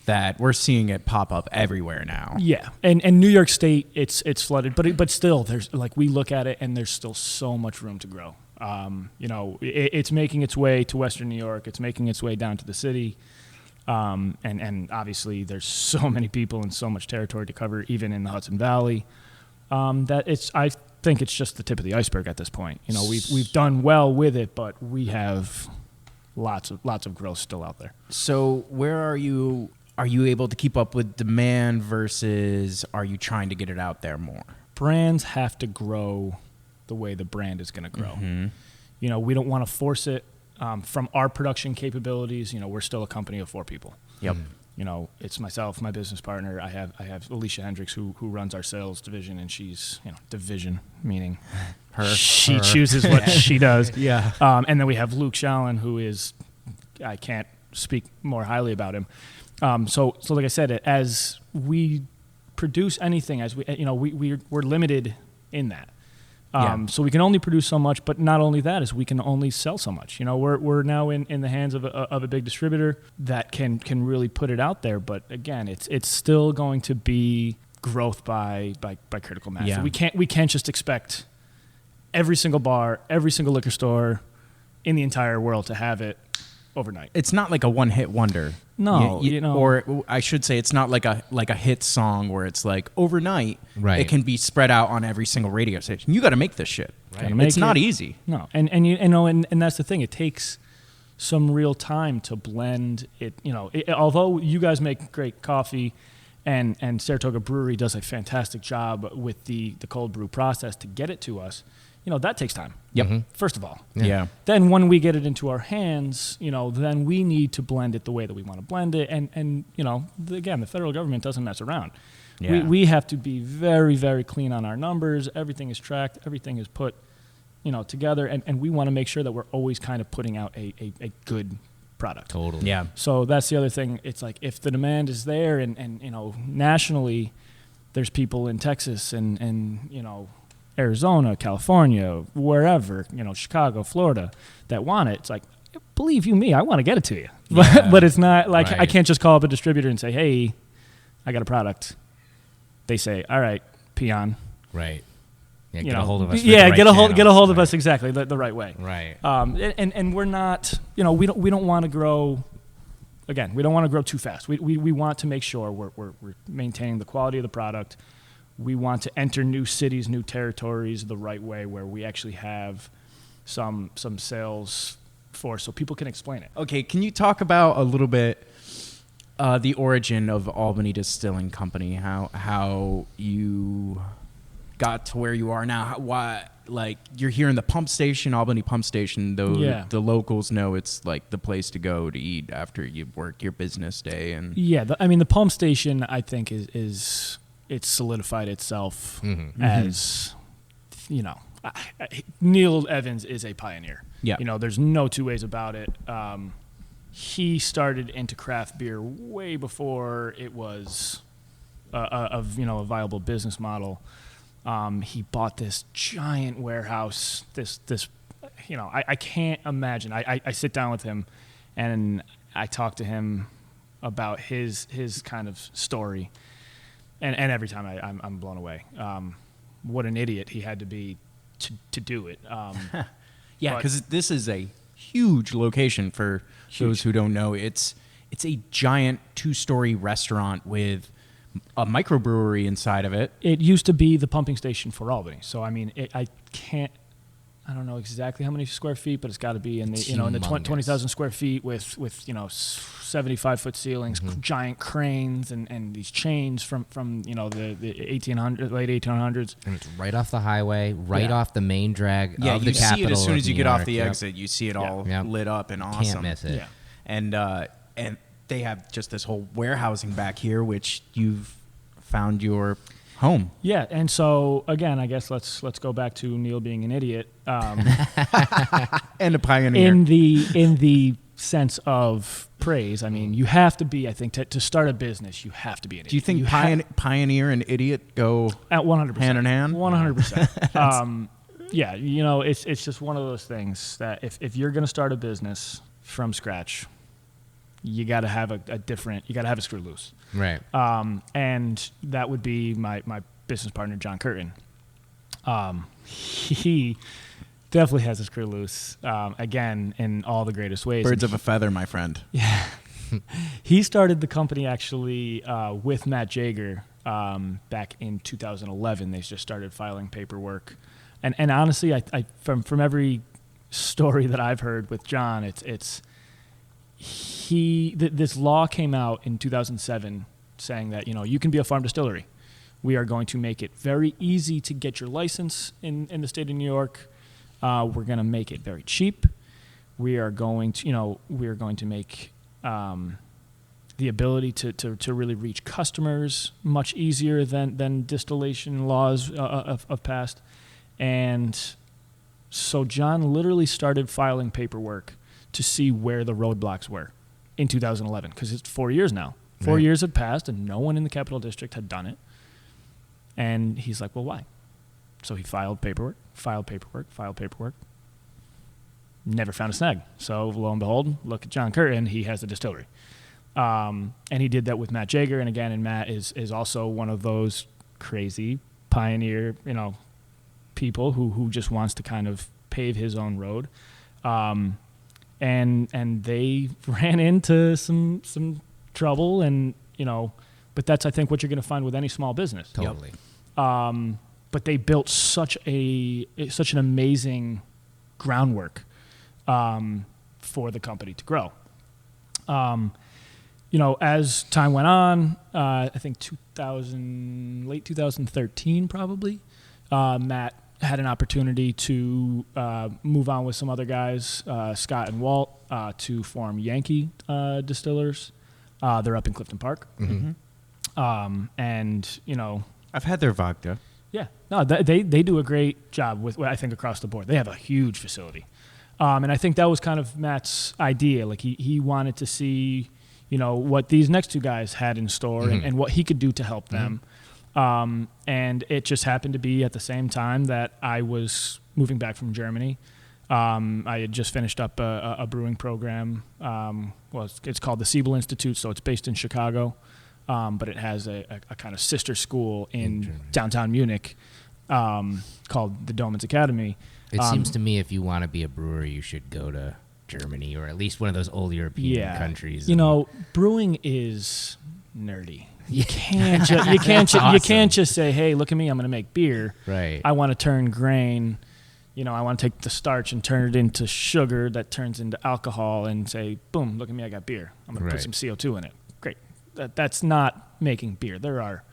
[SPEAKER 5] that we're seeing it pop up everywhere now.
[SPEAKER 6] Yeah, and New York State, it's flooded, but still, there's we look at it, and there's still so much room to grow. It's making its way to Western New York. It's making its way down to the city. And obviously there's so many people and so much territory to cover, even in the Hudson Valley, I think it's just the tip of the iceberg at this point. We've done well with it, but we have lots of growth still out there.
[SPEAKER 5] So where are you? Are you able to keep up with demand versus are you trying to get it out there more?
[SPEAKER 6] Brands have to grow the way the brand is going to grow. Mm-hmm. We don't want to force it. From our production capabilities, we're still a company of 4 people.
[SPEAKER 5] Yep.
[SPEAKER 6] It's myself, my business partner. I have Alicia Hendricks who runs our sales division, and she's division meaning her. She chooses what she does.
[SPEAKER 5] Yeah.
[SPEAKER 6] And then we have Luke Shallon, who is, I can't speak more highly about him. So like I said, as we produce anything, as we're limited in that. So we can only produce so much, but not only that is we can only sell so much. You know, we're now in the hands of a big distributor that can really put it out there. But again, it's still going to be growth by critical mass.
[SPEAKER 5] Yeah.
[SPEAKER 6] We can't just expect every single bar, every single liquor store in the entire world to have it overnight.
[SPEAKER 5] It's not like a one-hit wonder.
[SPEAKER 6] No,
[SPEAKER 5] or I should say, it's not like a hit song where it's like overnight.
[SPEAKER 4] Right.
[SPEAKER 5] It can be spread out on every single radio station. You got to make this shit.
[SPEAKER 6] Right.
[SPEAKER 5] It's not easy.
[SPEAKER 6] No, and that's the thing. It takes some real time to blend it. You know, although you guys make great coffee, and Saratoga Brewery does a fantastic job with the cold brew process to get it to us. You know, that takes time.
[SPEAKER 5] Yep.
[SPEAKER 6] First of all.
[SPEAKER 5] Yeah.
[SPEAKER 6] Then when we get it into our hands, you know, then we need to blend it the way that we want to blend it. And you know, again, the federal government doesn't mess around.
[SPEAKER 5] Yeah.
[SPEAKER 6] We have to be very, very clean on our numbers. Everything is tracked. Everything is put, you know, together. And we want to make sure that we're always kind of putting out a good product.
[SPEAKER 4] Totally.
[SPEAKER 5] Yeah.
[SPEAKER 6] So that's the other thing. It's like if the demand is there and you know, nationally, there's people in Texas and you know, Arizona, California, wherever, you know, Chicago, Florida, that want it. It's like, believe you me, I want to get it to you. But it's not like I can't just call up a distributor and say, hey, I got a product. They say, all right, peon.
[SPEAKER 4] Right. Yeah,
[SPEAKER 6] You
[SPEAKER 4] get
[SPEAKER 6] know,
[SPEAKER 4] a hold of us.
[SPEAKER 6] Yeah,
[SPEAKER 4] with the
[SPEAKER 6] get a hold
[SPEAKER 4] channels.
[SPEAKER 6] of us exactly the right way.
[SPEAKER 4] Right.
[SPEAKER 6] And we're not, you know, we don't want to grow. Again, we don't want to grow too fast. We want to make sure we're maintaining the quality of the product. We want to enter new cities, new territories the right way, where we actually have some sales force so people can explain it.
[SPEAKER 5] Okay, can you talk about a little bit the origin of Albany Distilling Company? How you got to where you are now? Why, like, you're here in the pump station, Albany Pump Station, though the locals know it's like the place to go to eat after you work your business day. And
[SPEAKER 6] yeah, the pump station, I think, is it's solidified itself as, you know, Neil Evans is a pioneer.
[SPEAKER 5] Yeah.
[SPEAKER 6] You know, there's no two ways about it. He started into craft beer way before it was a viable business model. He bought this giant warehouse. This you know, I can't imagine. I sit down with him and I talk to him about his kind of story. And every time I'm blown away. What an idiot he had to be to do it.
[SPEAKER 5] yeah, because this is a huge location for those who don't know. It's a giant 2-story restaurant with a microbrewery inside of it.
[SPEAKER 6] It used to be the pumping station for Albany. So I mean, I don't know exactly how many square feet, but it's got to be in the 20,000 square feet with 75-foot ceilings, giant cranes, and these chains from the 1800s, late 1800s.
[SPEAKER 4] And it's right off the highway, off the main drag of the capital.
[SPEAKER 5] Yeah, you see it as soon as you
[SPEAKER 4] New
[SPEAKER 5] get off
[SPEAKER 4] York.
[SPEAKER 5] the exit. You see it all lit up and awesome.
[SPEAKER 4] Can't miss it.
[SPEAKER 6] Yeah.
[SPEAKER 5] And they have just this whole warehousing back here, which you've found your home.
[SPEAKER 6] Yeah, and so again, I guess let's go back to Neil being an idiot.
[SPEAKER 5] And a pioneer.
[SPEAKER 6] In the sense of praise, I mean, you have to be. I think to start a business, you have to be an idiot.
[SPEAKER 5] Do you think pioneer and idiot go
[SPEAKER 6] at 100%
[SPEAKER 5] hand in hand?
[SPEAKER 6] 100%. Yeah, you know, it's just one of those things that if you're going to start a business from scratch, you got to have you got to have a screw loose.
[SPEAKER 4] Right.
[SPEAKER 6] And that would be my business partner, John Curtin. He definitely has a screw loose, again, in all the greatest ways.
[SPEAKER 5] Birds of a feather, my friend.
[SPEAKER 6] Yeah. He started the company actually with Matt Jager back in 2011. They just started filing paperwork. And honestly, I from every story that I've heard with John, this law came out in 2007 saying that, you know, you can be a farm distillery. We are going to make it very easy to get your license in the state of New York. We're going to make it very cheap. We are going to make the ability to really reach customers much easier than distillation laws of past. And so John literally started filing paperwork to see where the roadblocks were in 2011, because it's 4 years now. 4 years had passed, and no one in the Capital District had done it. And he's like, well, why? So he filed paperwork. Never found a snag. So lo and behold, look at John Curtin. He has a distillery. And he did that with Matt Jager. And again, and Matt is also one of those crazy pioneer, people who just wants to kind of pave his own road. And they ran into some trouble, and but that's, I think, what you're going to find with any small business.
[SPEAKER 4] Totally.
[SPEAKER 6] But they built such an amazing groundwork for the company to grow. As time went on, I think late 2013 probably, Matt had an opportunity to move on with some other guys, Scott and Walt, to form Yankee Distillers. They're up in Clifton Park.
[SPEAKER 4] Mm-hmm.
[SPEAKER 5] I've had their vodka.
[SPEAKER 6] Yeah, no, they do a great job with, I think, across the board. They have a huge facility. And I think that was kind of Matt's idea. Like he wanted to see, what these next two guys had in store,
[SPEAKER 4] mm-hmm.
[SPEAKER 6] and what he could do to help them. And it just happened to be at the same time that I was moving back from Germany. I had just finished up a brewing program. It's called the Siebel Institute, so it's based in Chicago. But it has a kind of sister school in downtown Munich called the Doemens Academy.
[SPEAKER 4] It seems to me if you want to be a brewer, you should go to Germany or at least one of those old European countries.
[SPEAKER 6] Brewing is nerdy. You can't just say, "Hey, look at me, I'm going to make beer."
[SPEAKER 4] Right.
[SPEAKER 6] I want to turn grain. I want to take the starch and turn it into sugar that turns into alcohol and say, "Boom, look at me, I got beer. I'm going to put some CO2 in it." Great. That's not making beer. There are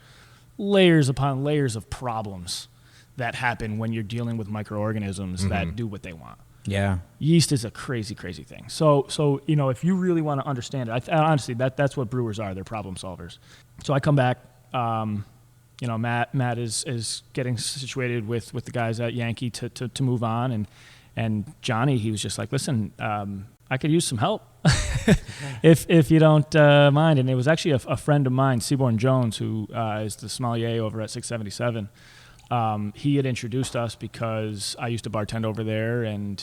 [SPEAKER 6] layers upon layers of problems that happen when you're dealing with microorganisms
[SPEAKER 4] mm-hmm.
[SPEAKER 6] that do what they want.
[SPEAKER 5] Yeah.
[SPEAKER 6] Yeast is a crazy, crazy thing. So if you really want to understand it, honestly, that's what brewers are. They're problem solvers. So I come back. Matt is getting situated with the guys at Yankee to move on, and Johnny, he was just like, listen, I could use some help if you don't mind. And it was actually a friend of mine, Seaborn Jones, who is the sommelier over at 677. He had introduced us because I used to bartend over there, and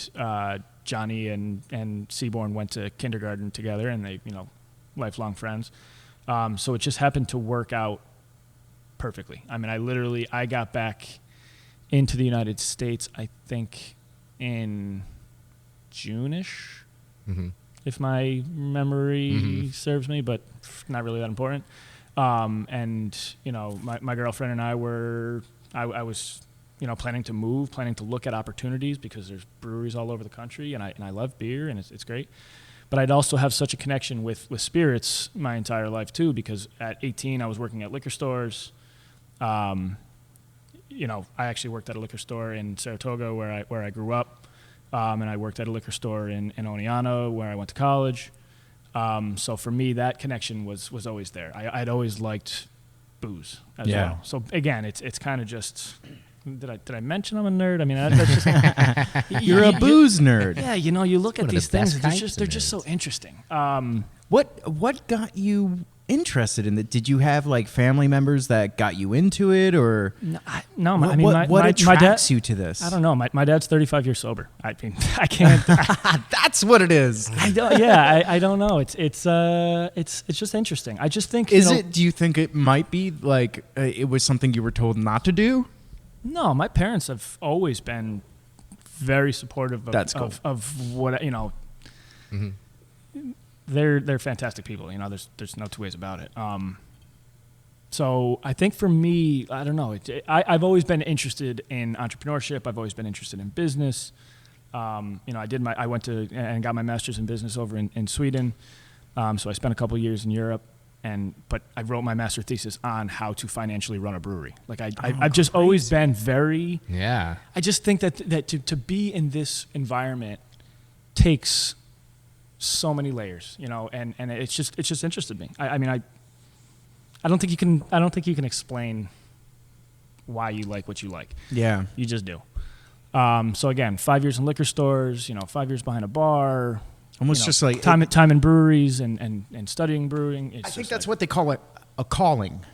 [SPEAKER 6] Johnny and Seaborn went to kindergarten together, and they, lifelong friends. So it just happened to work out perfectly. I mean, I got back into the United States, I think, in June-ish,
[SPEAKER 4] mm-hmm.
[SPEAKER 6] if my memory
[SPEAKER 4] mm-hmm.
[SPEAKER 6] serves me, but not really that important. And, my girlfriend and I was, planning to move, planning to look at opportunities because there's breweries all over the country, and I love beer, and it's great. But I'd also have such a connection with spirits my entire life too, because at 18 I was working at liquor stores. I actually worked at a liquor store in Saratoga where I grew up, and I worked at a liquor store in Oneonta where I went to college. So for me, that connection was always there. I'd always liked booze as well. So again, it's kind of just. Did I mention I'm a nerd? I mean, that's just
[SPEAKER 5] you're a booze nerd.
[SPEAKER 6] Yeah, you look at these things, they're just so interesting.
[SPEAKER 5] What got you interested in it? Did you have like family members that got you into it, or
[SPEAKER 6] what
[SPEAKER 5] attracts you to this?
[SPEAKER 6] I don't know. My dad's 35 years sober. I mean, I can't.
[SPEAKER 5] That's what it is.
[SPEAKER 6] I don't know. It's just interesting. I just think.
[SPEAKER 5] Do you think it might be like it was something you were told not to do?
[SPEAKER 6] No, my parents have always been very supportive of what
[SPEAKER 4] mm-hmm.
[SPEAKER 6] They're fantastic people. There's no two ways about it. So I think for me, I don't know. I've always been interested in entrepreneurship. I've always been interested in business. I went to and got my master's in business over in Sweden. So I spent a couple of years in Europe. But I wrote my master thesis on how to financially run a brewery. Like I've just always been very.
[SPEAKER 4] Yeah.
[SPEAKER 6] I just think that to be in this environment takes so many layers, and it's just interested me. I mean, I don't think you can explain why you like what you like.
[SPEAKER 5] Yeah.
[SPEAKER 6] You just do. So again, 5 years in liquor stores, 5 years behind a bar.
[SPEAKER 5] Almost just like
[SPEAKER 6] time in breweries and studying brewing.
[SPEAKER 5] I think that's what they call it, a calling.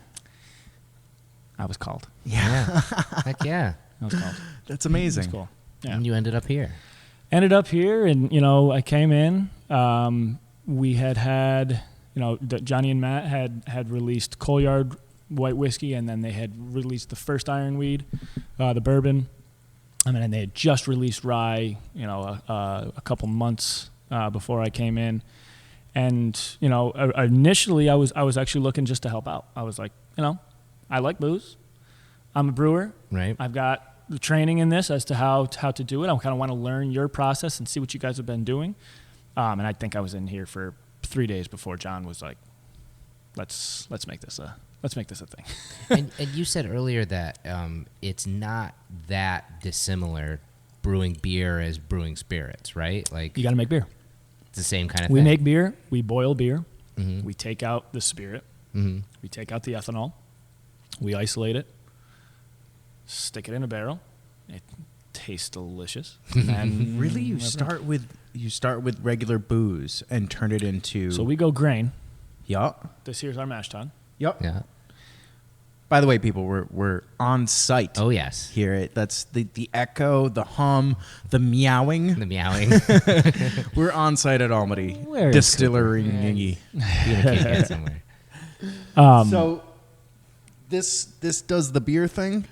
[SPEAKER 6] I was called.
[SPEAKER 4] Yeah. Heck yeah.
[SPEAKER 6] That was cold.
[SPEAKER 5] That's amazing.
[SPEAKER 6] It's cool. Yeah.
[SPEAKER 4] And you ended up here.
[SPEAKER 6] Ended up here, and I came in. We had Johnny and Matt had released Coalyard white whiskey, and then they had released the first Ironweed, the bourbon, and then they had just released rye. A couple months before I came in, and initially I was actually looking just to help out. I was like, I like booze. I'm a brewer.
[SPEAKER 4] Right.
[SPEAKER 6] I've got the training in this as to how to do it. I kind of want to learn your process and see what you guys have been doing. And I think I was in here for 3 days before John was like, let's make this a thing.
[SPEAKER 4] and you said earlier that it's not that dissimilar brewing beer as brewing spirits, right? Like
[SPEAKER 6] You got to make beer.
[SPEAKER 4] it's the same kind of thing.
[SPEAKER 6] We make beer. We boil beer.
[SPEAKER 4] Mhm.
[SPEAKER 6] We take out the spirit.
[SPEAKER 4] Mhm.
[SPEAKER 6] We take out the ethanol. We isolate it. Stick it in a barrel. It tastes delicious. And
[SPEAKER 5] Really, you start with regular booze and turn it into.
[SPEAKER 6] So we go grain.
[SPEAKER 5] Yup.
[SPEAKER 6] This here's our mash tun.
[SPEAKER 5] Yup.
[SPEAKER 4] Yeah.
[SPEAKER 5] By the way, people, we're on site.
[SPEAKER 4] Oh yes.
[SPEAKER 5] Here, that's the echo, the hum, the meowing.
[SPEAKER 4] The meowing.
[SPEAKER 5] We're on site at Albany
[SPEAKER 6] Where is
[SPEAKER 5] Distilling.
[SPEAKER 4] You can't get somewhere.
[SPEAKER 5] So this does the beer thing.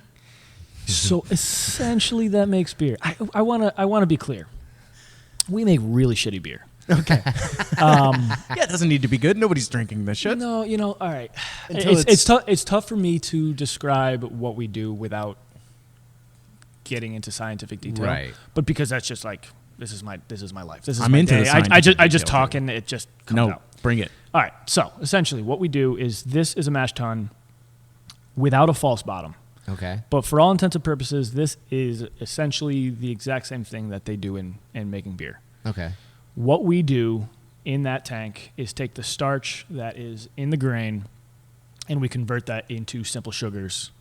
[SPEAKER 6] So essentially, that makes beer. I want to be clear. We make really shitty beer.
[SPEAKER 5] Okay. Yeah, it doesn't need to be good. Nobody's drinking this shit.
[SPEAKER 6] No, all right.
[SPEAKER 5] Until
[SPEAKER 6] It's tough for me to describe what we do without getting into scientific detail.
[SPEAKER 4] Right.
[SPEAKER 6] But because that's just like this is my life. This is
[SPEAKER 5] I'm
[SPEAKER 6] my
[SPEAKER 5] into
[SPEAKER 6] day.
[SPEAKER 5] the
[SPEAKER 6] I just
[SPEAKER 5] scientific
[SPEAKER 6] talk
[SPEAKER 5] detail.
[SPEAKER 6] and it just comes
[SPEAKER 5] No,
[SPEAKER 6] out.
[SPEAKER 5] bring it.
[SPEAKER 6] All right. So essentially, what we do is this is a mash tun without a false bottom.
[SPEAKER 4] Okay.
[SPEAKER 6] But for all intents and purposes, this is essentially the exact same thing that they do in making beer.
[SPEAKER 4] Okay.
[SPEAKER 6] What we do in that tank is take the starch that is in the grain and we convert that into simple sugars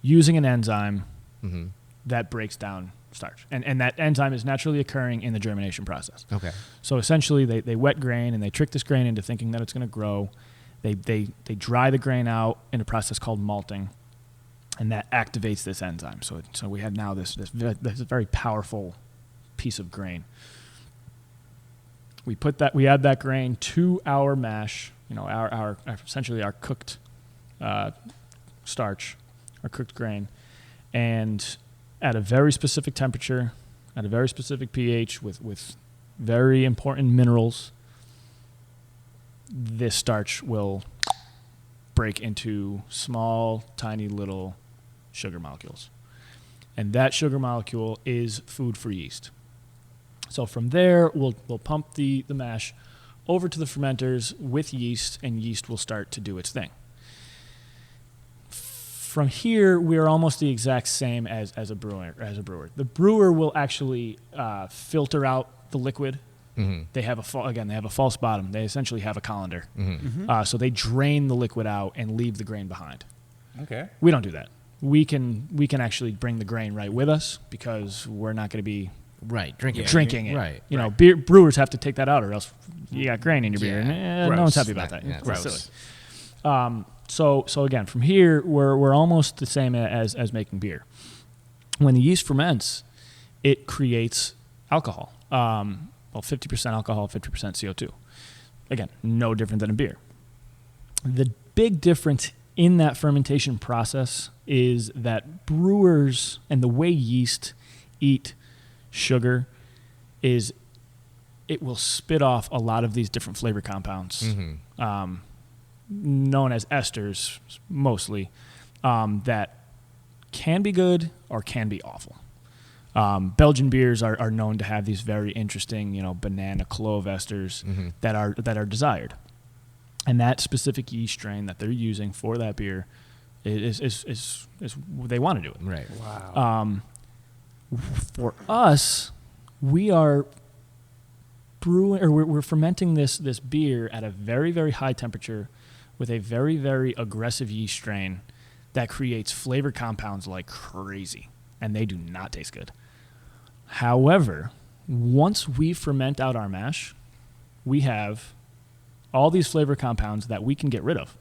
[SPEAKER 6] using an enzyme
[SPEAKER 4] Mm-hmm.
[SPEAKER 6] that breaks down starch. And that enzyme is naturally occurring in the germination process.
[SPEAKER 4] Okay.
[SPEAKER 6] So essentially they wet grain and they trick this grain into thinking that it's going to grow. They dry the grain out in a process called malting. And that activates this enzyme. So we have now this very powerful piece of grain. We add that grain to our mash, our essentially our cooked starch, our cooked grain, and at a very specific temperature, at a very specific pH, with very important minerals, this starch will break into small, tiny little sugar molecules. And that sugar molecule is food for yeast. So from there, we'll pump the mash over to the fermenters with yeast, and yeast will start to do its thing. From here, we are almost the exact same as a brewer. The brewer will actually filter out the liquid.
[SPEAKER 4] Mm-hmm.
[SPEAKER 6] They have a false bottom. They essentially have a colander.
[SPEAKER 4] Mm-hmm.
[SPEAKER 6] So they drain the liquid out and leave the grain behind.
[SPEAKER 5] Okay.
[SPEAKER 6] We don't do that. We can actually bring the grain right with us because we're not going to be
[SPEAKER 4] Right. Drinking
[SPEAKER 6] it.
[SPEAKER 4] Right.
[SPEAKER 6] Beer brewers have to take that out, or else you got grain in your beer.
[SPEAKER 4] Yeah.
[SPEAKER 6] And no one's happy about that.
[SPEAKER 4] Yeah,
[SPEAKER 6] It's
[SPEAKER 4] gross.
[SPEAKER 6] silly. So again, from here, we're almost the same as making beer. When the yeast ferments, it creates alcohol. 50% alcohol, 50% CO2. Again, no different than a beer. The big difference in that fermentation process is that brewers and the way yeast eat sugar is it will spit off a lot of these different flavor compounds, known as esters mostly, that can be good or can be awful. Belgian beers are known to have these very interesting, banana clove esters that are desired, and that specific yeast strain that they're using for that beer is they want to do it.
[SPEAKER 4] Right.
[SPEAKER 5] Wow.
[SPEAKER 6] For us, we are brewing, or we're fermenting this beer at a very, very high temperature with a very, very aggressive yeast strain that creates flavor compounds like crazy, and they do not taste good. However, once we ferment out our mash, we have all these flavor compounds that we can get rid of,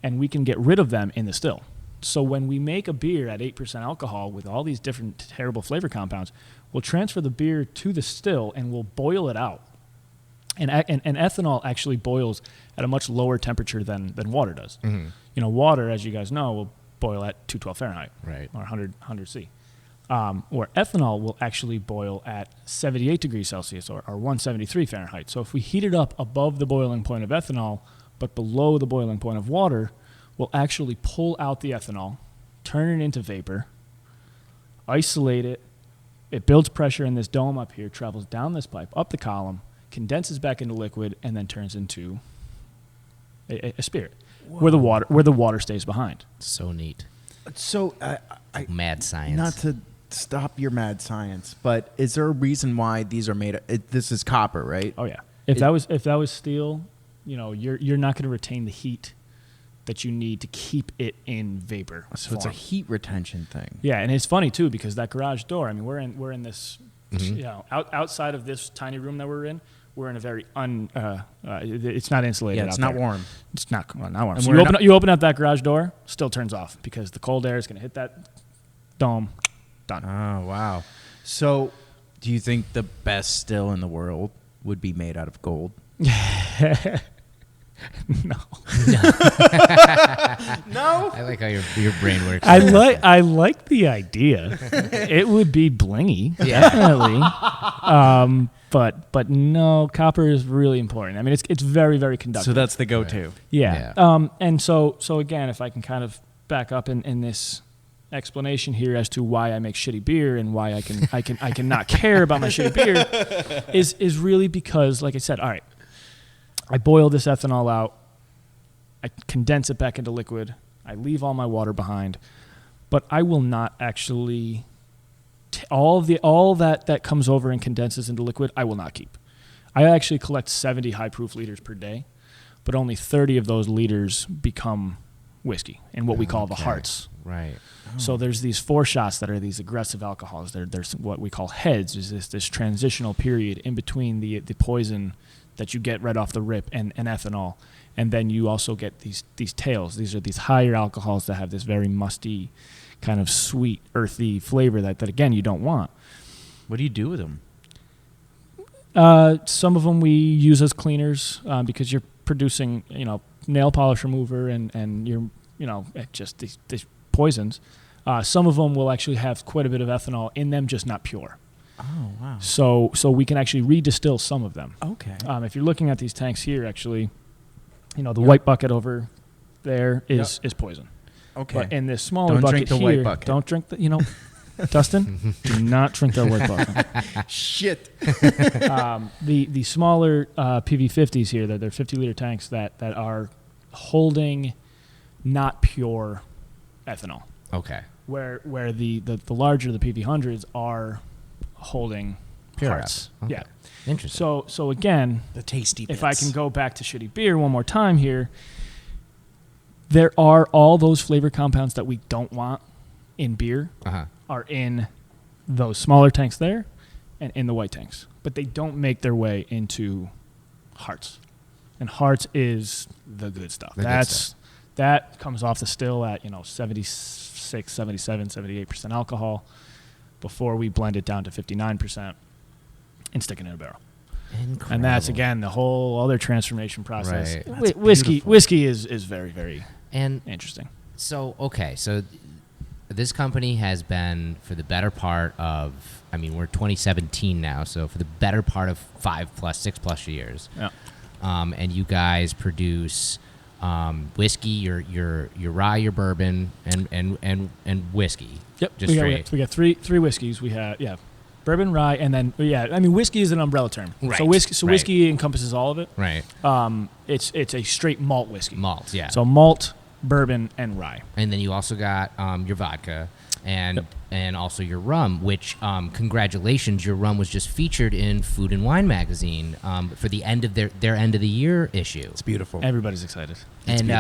[SPEAKER 6] and we can get rid of them in the still. So when we make a beer at 8% alcohol with all these different terrible flavor compounds, we'll transfer the beer to the still and we'll boil it out. And ethanol actually boils at a much lower temperature than water does.
[SPEAKER 4] Mm-hmm.
[SPEAKER 6] You know, water, as you guys know, will boil at 212 Fahrenheit,
[SPEAKER 4] Right.
[SPEAKER 6] or 100 C. Or ethanol will actually boil at 78 degrees Celsius or 173 Fahrenheit. So if we heat it up above the boiling point of ethanol, but below the boiling point of water, we'll actually pull out the ethanol, turn it into vapor, isolate it. It builds pressure in this dome up here, travels down this pipe, up the column, condenses back into liquid, and then turns into a spirit where the water stays behind.
[SPEAKER 4] So neat.
[SPEAKER 5] So,
[SPEAKER 4] Mad science.
[SPEAKER 5] not to stop your mad science, but is there a reason why these are made? This is copper, right?
[SPEAKER 6] Oh yeah. If that was steel, you know, you're not going to retain the heat that you need to keep it in vapor.
[SPEAKER 5] So it's a
[SPEAKER 6] form.
[SPEAKER 5] heat retention thing.
[SPEAKER 6] Yeah, and it's funny too because that garage door. I mean, we're in this,
[SPEAKER 4] Mm-hmm.
[SPEAKER 6] you know, outside of this tiny room that we're in. We're in a very it's not insulated.
[SPEAKER 5] Yeah, it's
[SPEAKER 6] out
[SPEAKER 5] not
[SPEAKER 6] there.
[SPEAKER 5] warm.
[SPEAKER 6] It's not warm.
[SPEAKER 5] And
[SPEAKER 6] So
[SPEAKER 5] we're
[SPEAKER 6] you open up that garage door, still turns off because the cold air is going to hit that dome. Done.
[SPEAKER 5] Oh, wow. So, do you think the best still in the world would be made out of gold?
[SPEAKER 6] No.
[SPEAKER 5] No.
[SPEAKER 4] I like how your brain works.
[SPEAKER 6] I like the idea. It would be blingy, definitely. But no, copper is really important. I mean, it's very, very conductive.
[SPEAKER 5] So that's the go-to.
[SPEAKER 6] Yeah.
[SPEAKER 4] Yeah.
[SPEAKER 6] And so again, if I can kind of back up in this explanation here as to why I make shitty beer and why I can not care about my shitty beer is really because, like I said, all right, I boil this ethanol out, I condense it back into liquid, I leave all my water behind, but I will not actually all that comes over and condenses into liquid, I will not keep. I actually collect 70 high proof liters per day, but only 30 of those liters become whiskey and what we call the hearts.
[SPEAKER 4] Right.
[SPEAKER 6] So there's these 4 shots that are these aggressive alcohols. There's what we call heads, is this transitional period in between the poison that you get right off the rip and ethanol. And then you also get these tails. These are these higher alcohols that have this very musty, kind of sweet, earthy flavor that again, you don't want.
[SPEAKER 5] What do you do with them?
[SPEAKER 6] Some of them we use as cleaners because you're producing, you know, nail polish remover and you're, you know, just these poisons. Some of them will actually have quite a bit of ethanol in them, just not pure.
[SPEAKER 5] Oh, wow.
[SPEAKER 6] So we can actually redistill some of them.
[SPEAKER 5] Okay.
[SPEAKER 6] If you're looking at these tanks here, actually, you know, the white bucket over there is poison.
[SPEAKER 5] Okay.
[SPEAKER 6] But in this smaller
[SPEAKER 5] Don't
[SPEAKER 6] bucket
[SPEAKER 5] drink the
[SPEAKER 6] here,
[SPEAKER 5] white bucket.
[SPEAKER 6] don't drink the, you know, Dustin, do not drink that white bucket.
[SPEAKER 5] Shit.
[SPEAKER 6] The smaller PV50s here, they're 50-liter tanks that are holding not pure ethanol.
[SPEAKER 4] Okay.
[SPEAKER 6] Where the larger the PV100s are holding
[SPEAKER 4] Pure
[SPEAKER 6] hearts.
[SPEAKER 4] Okay.
[SPEAKER 6] Yeah.
[SPEAKER 4] Interesting.
[SPEAKER 6] So again,
[SPEAKER 5] The tasty bits.
[SPEAKER 6] if I can go back to shitty beer one more time here, there are all those flavor compounds that we don't want in beer are in those smaller tanks there and in the white tanks. But they don't make their way into hearts. And hearts is the good stuff. That comes off the still at, you know, 76, 77, 78% alcohol before we blend it down to 59% and stick it in a barrel.
[SPEAKER 4] Incredible.
[SPEAKER 6] And that's, again, the whole other transformation process.
[SPEAKER 4] Right.
[SPEAKER 5] That's
[SPEAKER 6] Whiskey is very, very
[SPEAKER 4] And
[SPEAKER 6] interesting.
[SPEAKER 4] so, okay, so this company has been for the better part of, I mean, we're 2017 now, so for the better part of 6+ years.
[SPEAKER 6] Yeah.
[SPEAKER 4] And you guys produce whiskey, your rye, your bourbon, and whiskey.
[SPEAKER 6] Yep.
[SPEAKER 4] Just straight.
[SPEAKER 6] We got three whiskeys. We have bourbon, rye, and then I mean whiskey is an umbrella term.
[SPEAKER 4] Right.
[SPEAKER 6] So whiskey
[SPEAKER 4] Right.
[SPEAKER 6] whiskey encompasses all of it.
[SPEAKER 4] Right.
[SPEAKER 6] It's a straight malt whiskey.
[SPEAKER 4] Malt, yeah.
[SPEAKER 6] So malt, bourbon, and rye.
[SPEAKER 4] And then you also got your vodka and also your rum, which congratulations, your rum was just featured in Food and Wine magazine for the end of their end of the year issue.
[SPEAKER 5] It's beautiful.
[SPEAKER 6] Everybody's excited.
[SPEAKER 4] And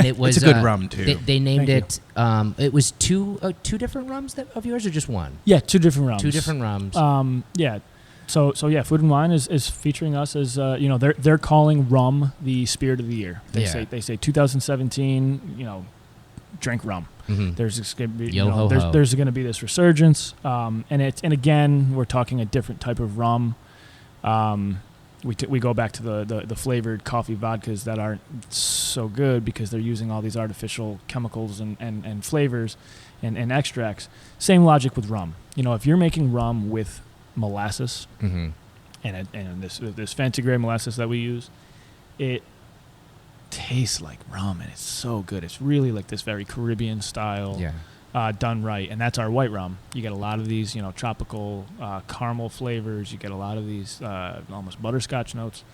[SPEAKER 4] it was
[SPEAKER 5] It's a good rum, too.
[SPEAKER 4] They named
[SPEAKER 6] Thank
[SPEAKER 4] it. It was two different rums of yours, or just one?
[SPEAKER 6] Yeah, two different rums.
[SPEAKER 4] Two different rums.
[SPEAKER 6] Yeah. So yeah, Food and Wine is featuring us as you know, they're calling rum the spirit of the year. They say 2017, you know, drink rum. There's going to be
[SPEAKER 4] Yo-ho-ho.
[SPEAKER 6] there's going to be this resurgence, and again we're talking a different type of rum. We go back to the flavored coffee vodkas that aren't so good because they're using all these artificial chemicals and flavors and extracts. Same logic with rum. If you're making rum with molasses and this fancy grade molasses that we use, it tastes like rum, and it's so good. It's really like this very Caribbean style.
[SPEAKER 4] Yeah.
[SPEAKER 6] Done right, and that's our white rum. You get a lot of these, tropical caramel flavors. You get a lot of these almost butterscotch notes,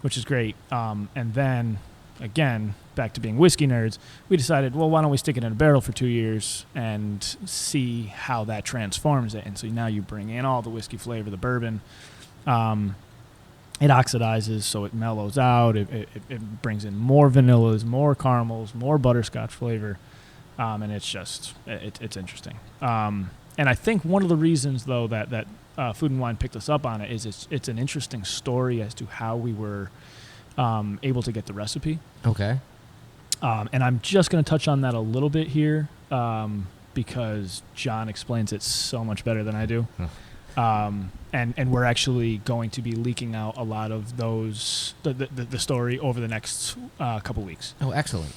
[SPEAKER 6] which is great. And then, again, back to being whiskey nerds, we decided, well, why don't we stick it in a barrel for 2 years and see how that transforms it? And so now you bring in all the whiskey flavor, the bourbon. It oxidizes, so it mellows out. It brings in more vanillas, more caramels, more butterscotch flavor. And it's just, it's interesting. And I think one of the reasons, though, that Food and Wine picked us up on it is it's an interesting story as to how we were able to get the recipe.
[SPEAKER 4] Okay.
[SPEAKER 6] And I'm just going to touch on that a little bit here because John explains it so much better than I do. And we're actually going to be leaking out a lot of those, the story over the next couple weeks.
[SPEAKER 4] Oh, excellent.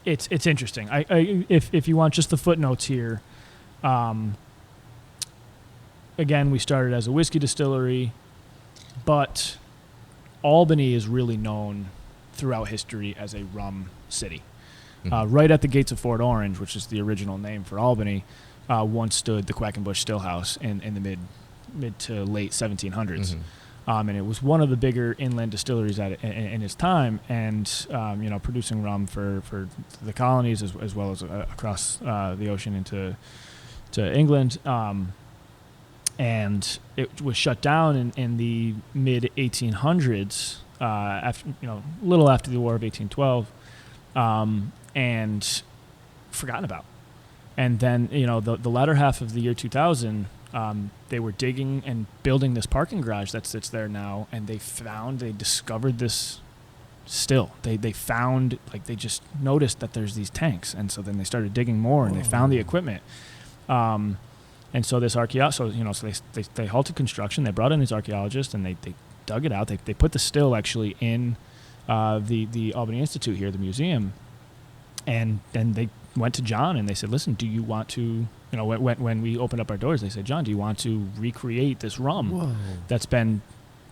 [SPEAKER 6] It's interesting. If you want just the footnotes here, again, we started as a whiskey distillery, but Albany is really known throughout history as a rum city. Right at the gates of Fort Orange, which is the original name for Albany, once stood the Quackenbush Still House in the mid to late 1700s. And it was one of the bigger inland distilleries in its time, and producing rum for the colonies as well as across the ocean into England. And it was shut down in the mid 1800s, after little after the War of 1812, and forgotten about. And then the latter half of the year 2000. They were digging and building this parking garage that sits there now, and they discovered this still. They found, they just noticed that there's these tanks, and so then they started digging more, and they found the equipment. And so this archaeologist, so they halted construction. They brought in these archaeologists, and they dug it out. They put the still actually in the Albany Institute here, the museum, and then they went to John and they said, listen, do you want to, when we opened up our doors, they said, John, do you want to recreate this rum that's been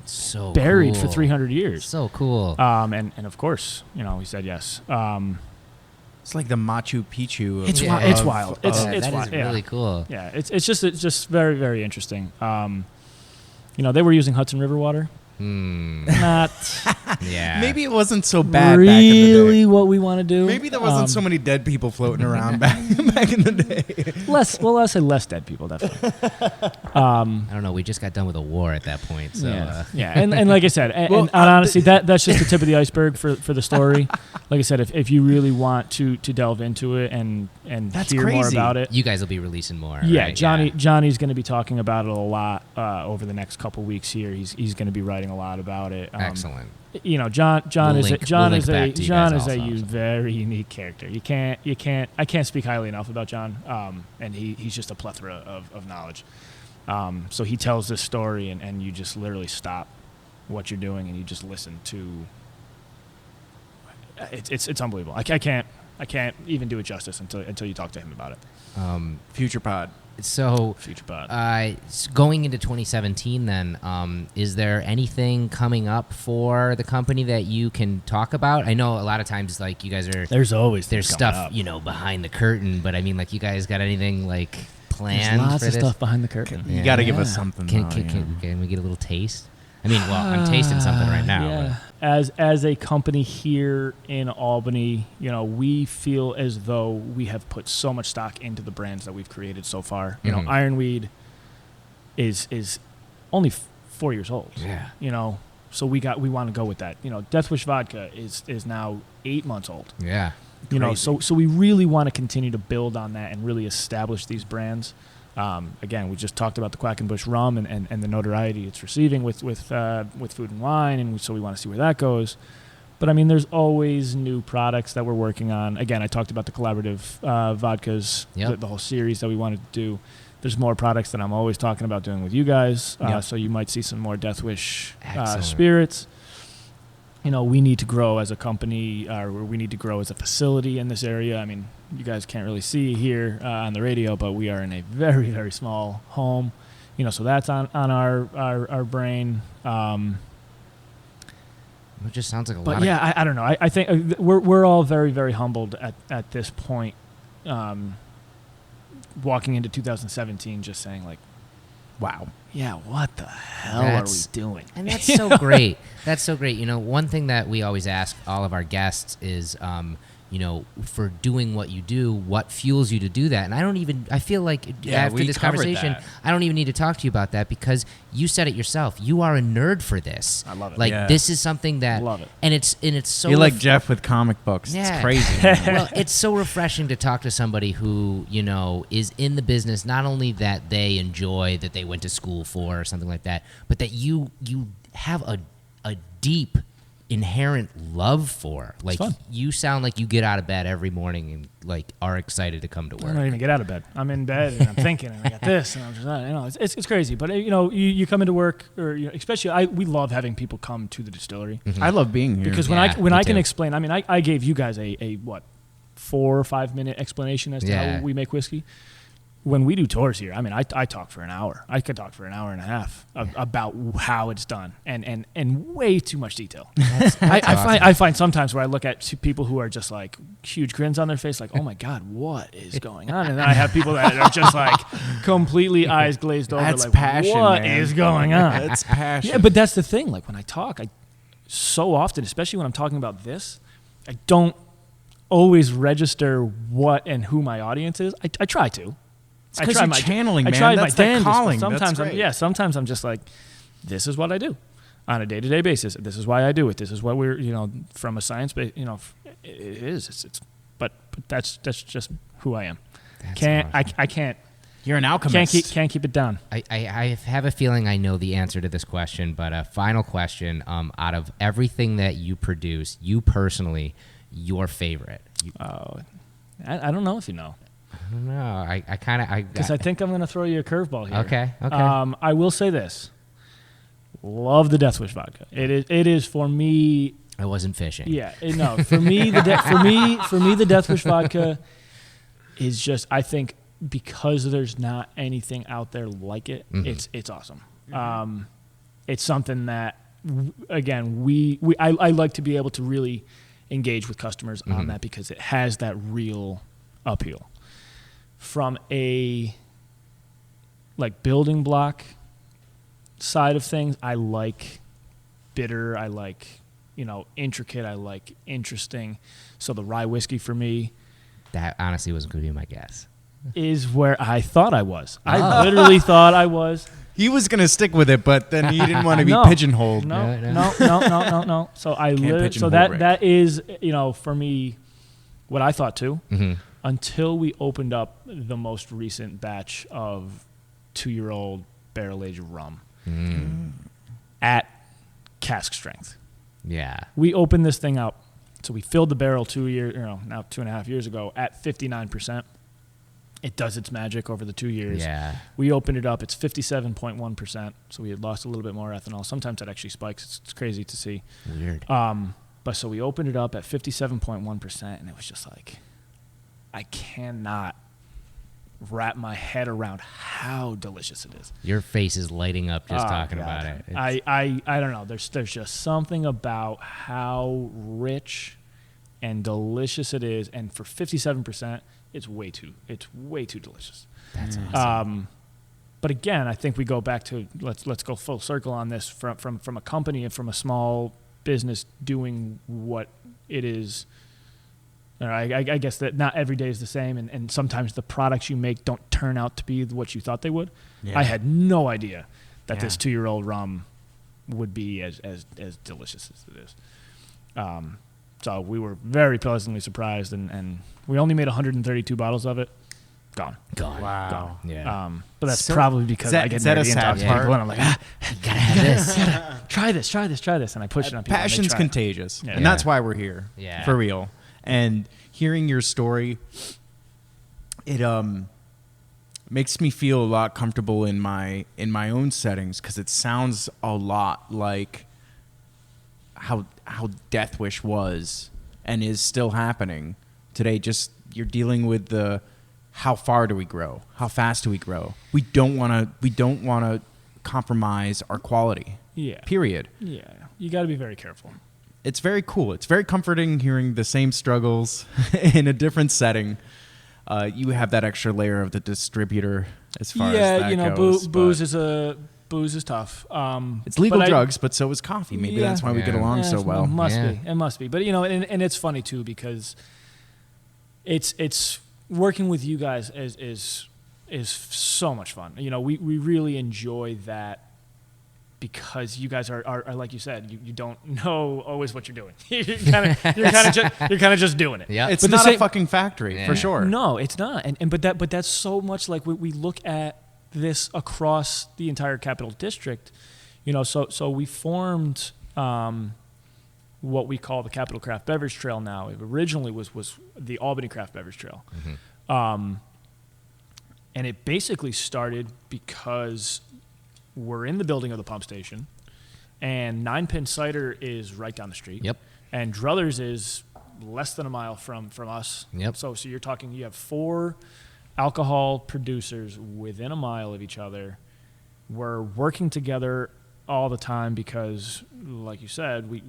[SPEAKER 4] so
[SPEAKER 6] buried
[SPEAKER 4] cool.
[SPEAKER 6] for 300 years?
[SPEAKER 4] So cool.
[SPEAKER 6] And of course, he said yes.
[SPEAKER 5] It's like the Machu Picchu.
[SPEAKER 6] It's wild. It's
[SPEAKER 4] that
[SPEAKER 6] wild.
[SPEAKER 4] is really cool.
[SPEAKER 6] Yeah, it's just very, very interesting. They were using Hudson River water. Not
[SPEAKER 4] Yeah.
[SPEAKER 5] Maybe it wasn't so bad
[SPEAKER 6] really
[SPEAKER 5] back in the day.
[SPEAKER 6] what we want to do.
[SPEAKER 5] Maybe there wasn't so many dead people floating around back in the day.
[SPEAKER 6] I'll say less dead people, definitely.
[SPEAKER 4] I don't know. We just got done with a war at that point. So
[SPEAKER 6] yeah. And like I said, and honestly, that's just the tip of the iceberg for the story. Like I said, if you really want to delve into it and hear more about it,
[SPEAKER 4] you guys will be releasing more.
[SPEAKER 6] Yeah,
[SPEAKER 4] right?
[SPEAKER 6] Johnny's going to be talking about it a lot over the next couple weeks here. He's going to be writing a lot about it.
[SPEAKER 4] Excellent.
[SPEAKER 6] John is a
[SPEAKER 4] also.
[SPEAKER 6] very unique character. I can't speak highly enough about John. And he's just a plethora of knowledge. So he tells this story, and you just literally stop what you're doing and you just listen to. It's unbelievable. I can't even do it justice until you talk to him about it.
[SPEAKER 5] Future pod.
[SPEAKER 4] So,
[SPEAKER 6] Future pod.
[SPEAKER 4] Going into 2017, then, is there anything coming up for the company that you can talk about? I know a lot of times, like, you guys are...
[SPEAKER 6] There's
[SPEAKER 4] stuff,
[SPEAKER 6] up.
[SPEAKER 4] behind the curtain, but I mean, like, you guys got anything, like, planned
[SPEAKER 6] There's lots
[SPEAKER 4] for
[SPEAKER 6] of
[SPEAKER 4] this?
[SPEAKER 6] stuff behind the curtain.
[SPEAKER 5] You got to give us something.
[SPEAKER 4] Can we get a little taste? I mean, well, I'm tasting something right now.
[SPEAKER 6] Yeah. As a company here in Albany, we feel as though we have put so much stock into the brands that we've created so far. Ironweed is only 4 years old.
[SPEAKER 4] Yeah.
[SPEAKER 6] So we want to go with that. Death Wish Vodka is now 8 months old.
[SPEAKER 4] Yeah.
[SPEAKER 6] So we really want to continue to build on that and really establish these brands. Again, we just talked about the Quackenbush rum and the notoriety it's receiving with Food and Wine, and so we want to see where that goes. But I mean, there's always new products that we're working on. Again, I talked about the collaborative vodkas, the whole series that we wanted to do. There's more products that I'm always talking about doing with you guys. So you might see some more Death Wish spirits. You know, we need to grow as a company, or we need to grow as a facility in this area. I mean, you guys can't really see here on the radio, but we are in a very, very small home. You know, so that's on our brain.
[SPEAKER 4] It just sounds like a lot.
[SPEAKER 6] But yeah, I don't know. I think we're all very, very humbled at this point. Walking into 2017, just saying like, "Wow, yeah, what the hell are we doing?"
[SPEAKER 4] And that's so great. That's so great. You know, one thing that we always ask all of our guests is, you know, for doing what you do, what fuels you to do that? And I feel like after this conversation, I don't even need to talk to you about that because you said it yourself. You are a nerd for this.
[SPEAKER 6] I love it.
[SPEAKER 4] Like this is something that,
[SPEAKER 6] love it.
[SPEAKER 4] And it's so.
[SPEAKER 5] You're like Jeff with comic books.
[SPEAKER 4] Yeah.
[SPEAKER 5] It's crazy.
[SPEAKER 4] Well, it's so refreshing to talk to somebody who, you know, is in the business, not only that they enjoy, that they went to school for or something like that, but that you have a deep inherent love for. Like, you sound like you get out of bed every morning and like are excited to come to work.
[SPEAKER 6] I don't even get out of bed. I'm in bed and I'm thinking, and I got this, and I'm just, you know, it's crazy. But you know, you come into work, or you know, especially we love having people come to the distillery.
[SPEAKER 5] I love being here
[SPEAKER 6] because when I can explain. I mean, I gave you guys a 4 or 5 minute explanation as to how we make whiskey. When we do tours here, I mean, I talk for an hour. I could talk for an hour and a half about how it's done, and way too much detail. I find sometimes where I look at people who are just like huge grins on their face, like, oh my God, what is going on? And then I have people that are just like completely eyes glazed over,
[SPEAKER 5] That's
[SPEAKER 6] like,
[SPEAKER 5] passion,
[SPEAKER 6] what
[SPEAKER 5] man.
[SPEAKER 6] is going on?
[SPEAKER 5] That's passion.
[SPEAKER 6] Yeah, but that's the thing. Like when I talk, so often, especially when I'm talking about this, I don't always register what and who my audience is. I try to.
[SPEAKER 5] It's because you're channeling, man.
[SPEAKER 6] I try
[SPEAKER 5] That's
[SPEAKER 6] my
[SPEAKER 5] that
[SPEAKER 6] damnedest,
[SPEAKER 5] calling.
[SPEAKER 6] Sometimes I'm just like, this is what I do on a day-to-day basis. This is why I do it. This is what we're, you know, from a science base, you know, it is. But that's just who I am. I can't.
[SPEAKER 5] You're an alchemist.
[SPEAKER 6] Can't keep it down.
[SPEAKER 4] I have a feeling I know the answer to this question, but a final question. Out of everything that you produce, you personally, your favorite?
[SPEAKER 6] I don't know if you know.
[SPEAKER 4] I don't know. I kind of
[SPEAKER 6] because I think I'm going to throw you a curveball here.
[SPEAKER 4] Okay.
[SPEAKER 6] I will say this: love the Death Wish vodka. It is for me.
[SPEAKER 4] I wasn't fishing.
[SPEAKER 6] Yeah, no. For me, the Death Wish vodka is just. I think because there's not anything out there like it. Mm-hmm. It's awesome. It's something that again I like to be able to really engage with customers on that because it has that real appeal. From a like building block side of things, I like bitter, I like, you know, intricate, I like interesting. So the rye whiskey for me,
[SPEAKER 4] that honestly wasn't going to be my guess,
[SPEAKER 6] is where I thought I was. I literally thought I was.
[SPEAKER 5] He was going to stick with it, but then he didn't want to be pigeonholed.
[SPEAKER 6] No. So that is, you know, for me, what I thought too. Mm-hmm. Until we opened up the most recent batch of 2-year-old barrel-aged rum at cask strength.
[SPEAKER 4] Yeah.
[SPEAKER 6] We opened this thing up. So we filled the barrel 2.5 years ago at 59%. It does its magic over the 2 years.
[SPEAKER 4] Yeah.
[SPEAKER 6] We opened it up. It's 57.1%. So we had lost a little bit more ethanol. Sometimes that actually spikes. It's crazy to see.
[SPEAKER 4] Weird.
[SPEAKER 6] But so we opened it up at 57.1%, and it was just like, I cannot wrap my head around how delicious it is.
[SPEAKER 4] Your face is lighting up just talking about it.
[SPEAKER 6] I don't know. There's just something about how rich and delicious it is, and for 57%, it's way too delicious.
[SPEAKER 4] That's awesome.
[SPEAKER 6] But again, I think we go back to let's go full circle on this from a company and from a small business doing what it is. I guess that not every day is the same, and sometimes the products you make don't turn out to be what you thought they would. Yeah. I had no idea that this 2-year-old rum would be as delicious as it is. So we were very pleasantly surprised, and we only made 132 bottles of it. Gone.
[SPEAKER 5] Wow.
[SPEAKER 6] Gone. Yeah. But that's probably because I get nerdy and talk to people, and I'm like,
[SPEAKER 4] you gotta have this.
[SPEAKER 6] try this, and I push it on people.
[SPEAKER 5] Passion's contagious,
[SPEAKER 6] Yeah.
[SPEAKER 5] and that's why we're here,
[SPEAKER 4] Yeah.
[SPEAKER 5] for real. And hearing your story, it makes me feel a lot comfortable in my own settings, because it sounds a lot like how Death Wish was and is still happening today. Just you're dealing with the how far do we grow? How fast do we grow? We don't want to compromise our quality.
[SPEAKER 6] Yeah.
[SPEAKER 5] Period.
[SPEAKER 6] Yeah. You got to be very careful.
[SPEAKER 5] It's very cool. It's very comforting hearing the same struggles in a different setting. You have that extra layer of the distributor as far as that goes.
[SPEAKER 6] Booze is tough.
[SPEAKER 5] It's legal drugs, but so is coffee. Maybe that's why we get along so well.
[SPEAKER 6] It must be. But and it's funny too, because it's working with you guys is so much fun. We really enjoy that, because you guys are like you said, you don't know always what you're doing. you're kind of just doing it.
[SPEAKER 4] Yeah.
[SPEAKER 5] It's not a fucking factory, for sure.
[SPEAKER 6] No, it's not. But that's so much like we look at this across the entire Capital District. So we formed what we call the Capital Craft Beverage Trail now. It originally was the Albany Craft Beverage Trail. Mm-hmm. And it basically started because we're in the building of the pump station, and Nine Pin Cider is right down the street.
[SPEAKER 4] Yep.
[SPEAKER 6] And Druthers is less than a mile from us.
[SPEAKER 4] Yep.
[SPEAKER 6] So you're talking, you have 4 alcohol producers within a mile of each other. We're working together all the time because, like you said, we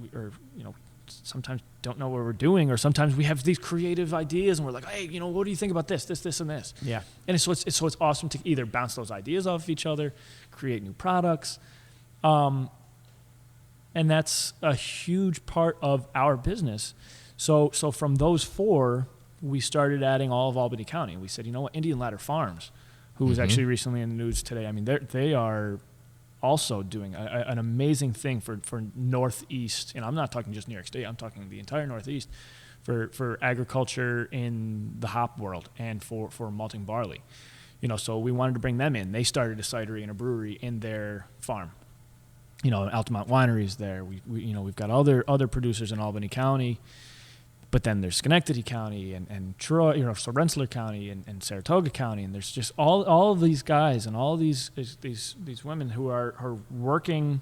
[SPEAKER 6] sometimes don't know what we're doing, or sometimes we have these creative ideas and we're like, hey, what do you think about this, and this?
[SPEAKER 5] Yeah.
[SPEAKER 6] And so it's awesome to either bounce those ideas off of each other, create new products. And that's a huge part of our business. So from those 4, we started adding all of Albany County. We said, Indian Ladder Farms, who was actually recently in the news today. I mean, they are also doing an amazing thing for Northeast, and I'm not talking just New York State, I'm talking the entire Northeast, for agriculture in the hop world and for malting barley. So we wanted to bring them in. They started a cidery and a brewery in their farm. Altamont Winery's there. We've got other producers in Albany County, but then there's Schenectady County and Troy, so Rensselaer County and Saratoga County, and there's just all of these guys and all these women who are working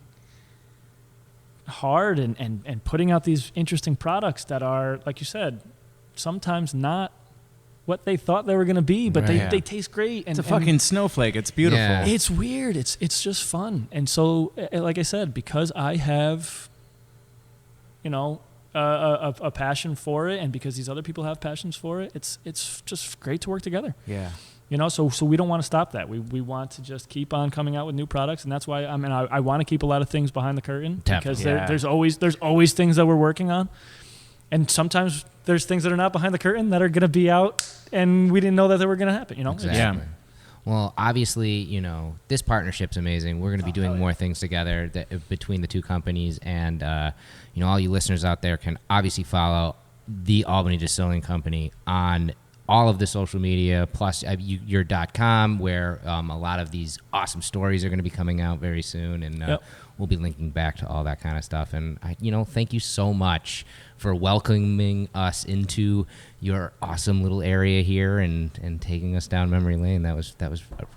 [SPEAKER 6] hard and putting out these interesting products that are, like you said, sometimes not what they thought they were going to be, but they taste great.
[SPEAKER 5] It's a fucking snowflake. It's beautiful.
[SPEAKER 4] Yeah.
[SPEAKER 6] It's weird. It's just fun. And so, like I said, because I have, a passion for it, and because these other people have passions for it, it's just great to work together.
[SPEAKER 5] Yeah.
[SPEAKER 6] So we don't want to stop that. We want to just keep on coming out with new products, and that's why I want to keep a lot of things behind the curtain, because there's always things that we're working on, and sometimes there's things that are not behind the curtain that are going to be out, and we didn't know that they were going to happen.
[SPEAKER 4] Exactly.
[SPEAKER 5] Yeah.
[SPEAKER 4] Well, obviously, this partnership's amazing. We're going to be doing more things together between the two companies, and all you listeners out there can obviously follow the Albany Distilling Company on all of the social media, plus your .com, where a lot of these awesome stories are going to be coming out very soon, and we'll be linking back to all that kind of stuff. And thank you so much for welcoming us into your awesome little area here and taking us down memory lane. That was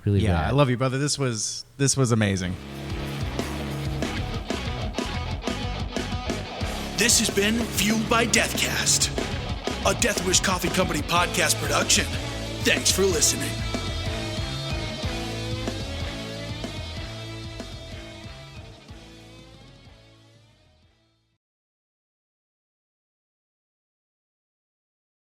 [SPEAKER 4] really
[SPEAKER 5] yeah.
[SPEAKER 4] rad.
[SPEAKER 5] I love you, brother. This was amazing.
[SPEAKER 3] This has been Fueled by Deathcast, a Death Wish Coffee Company podcast production. Thanks for listening.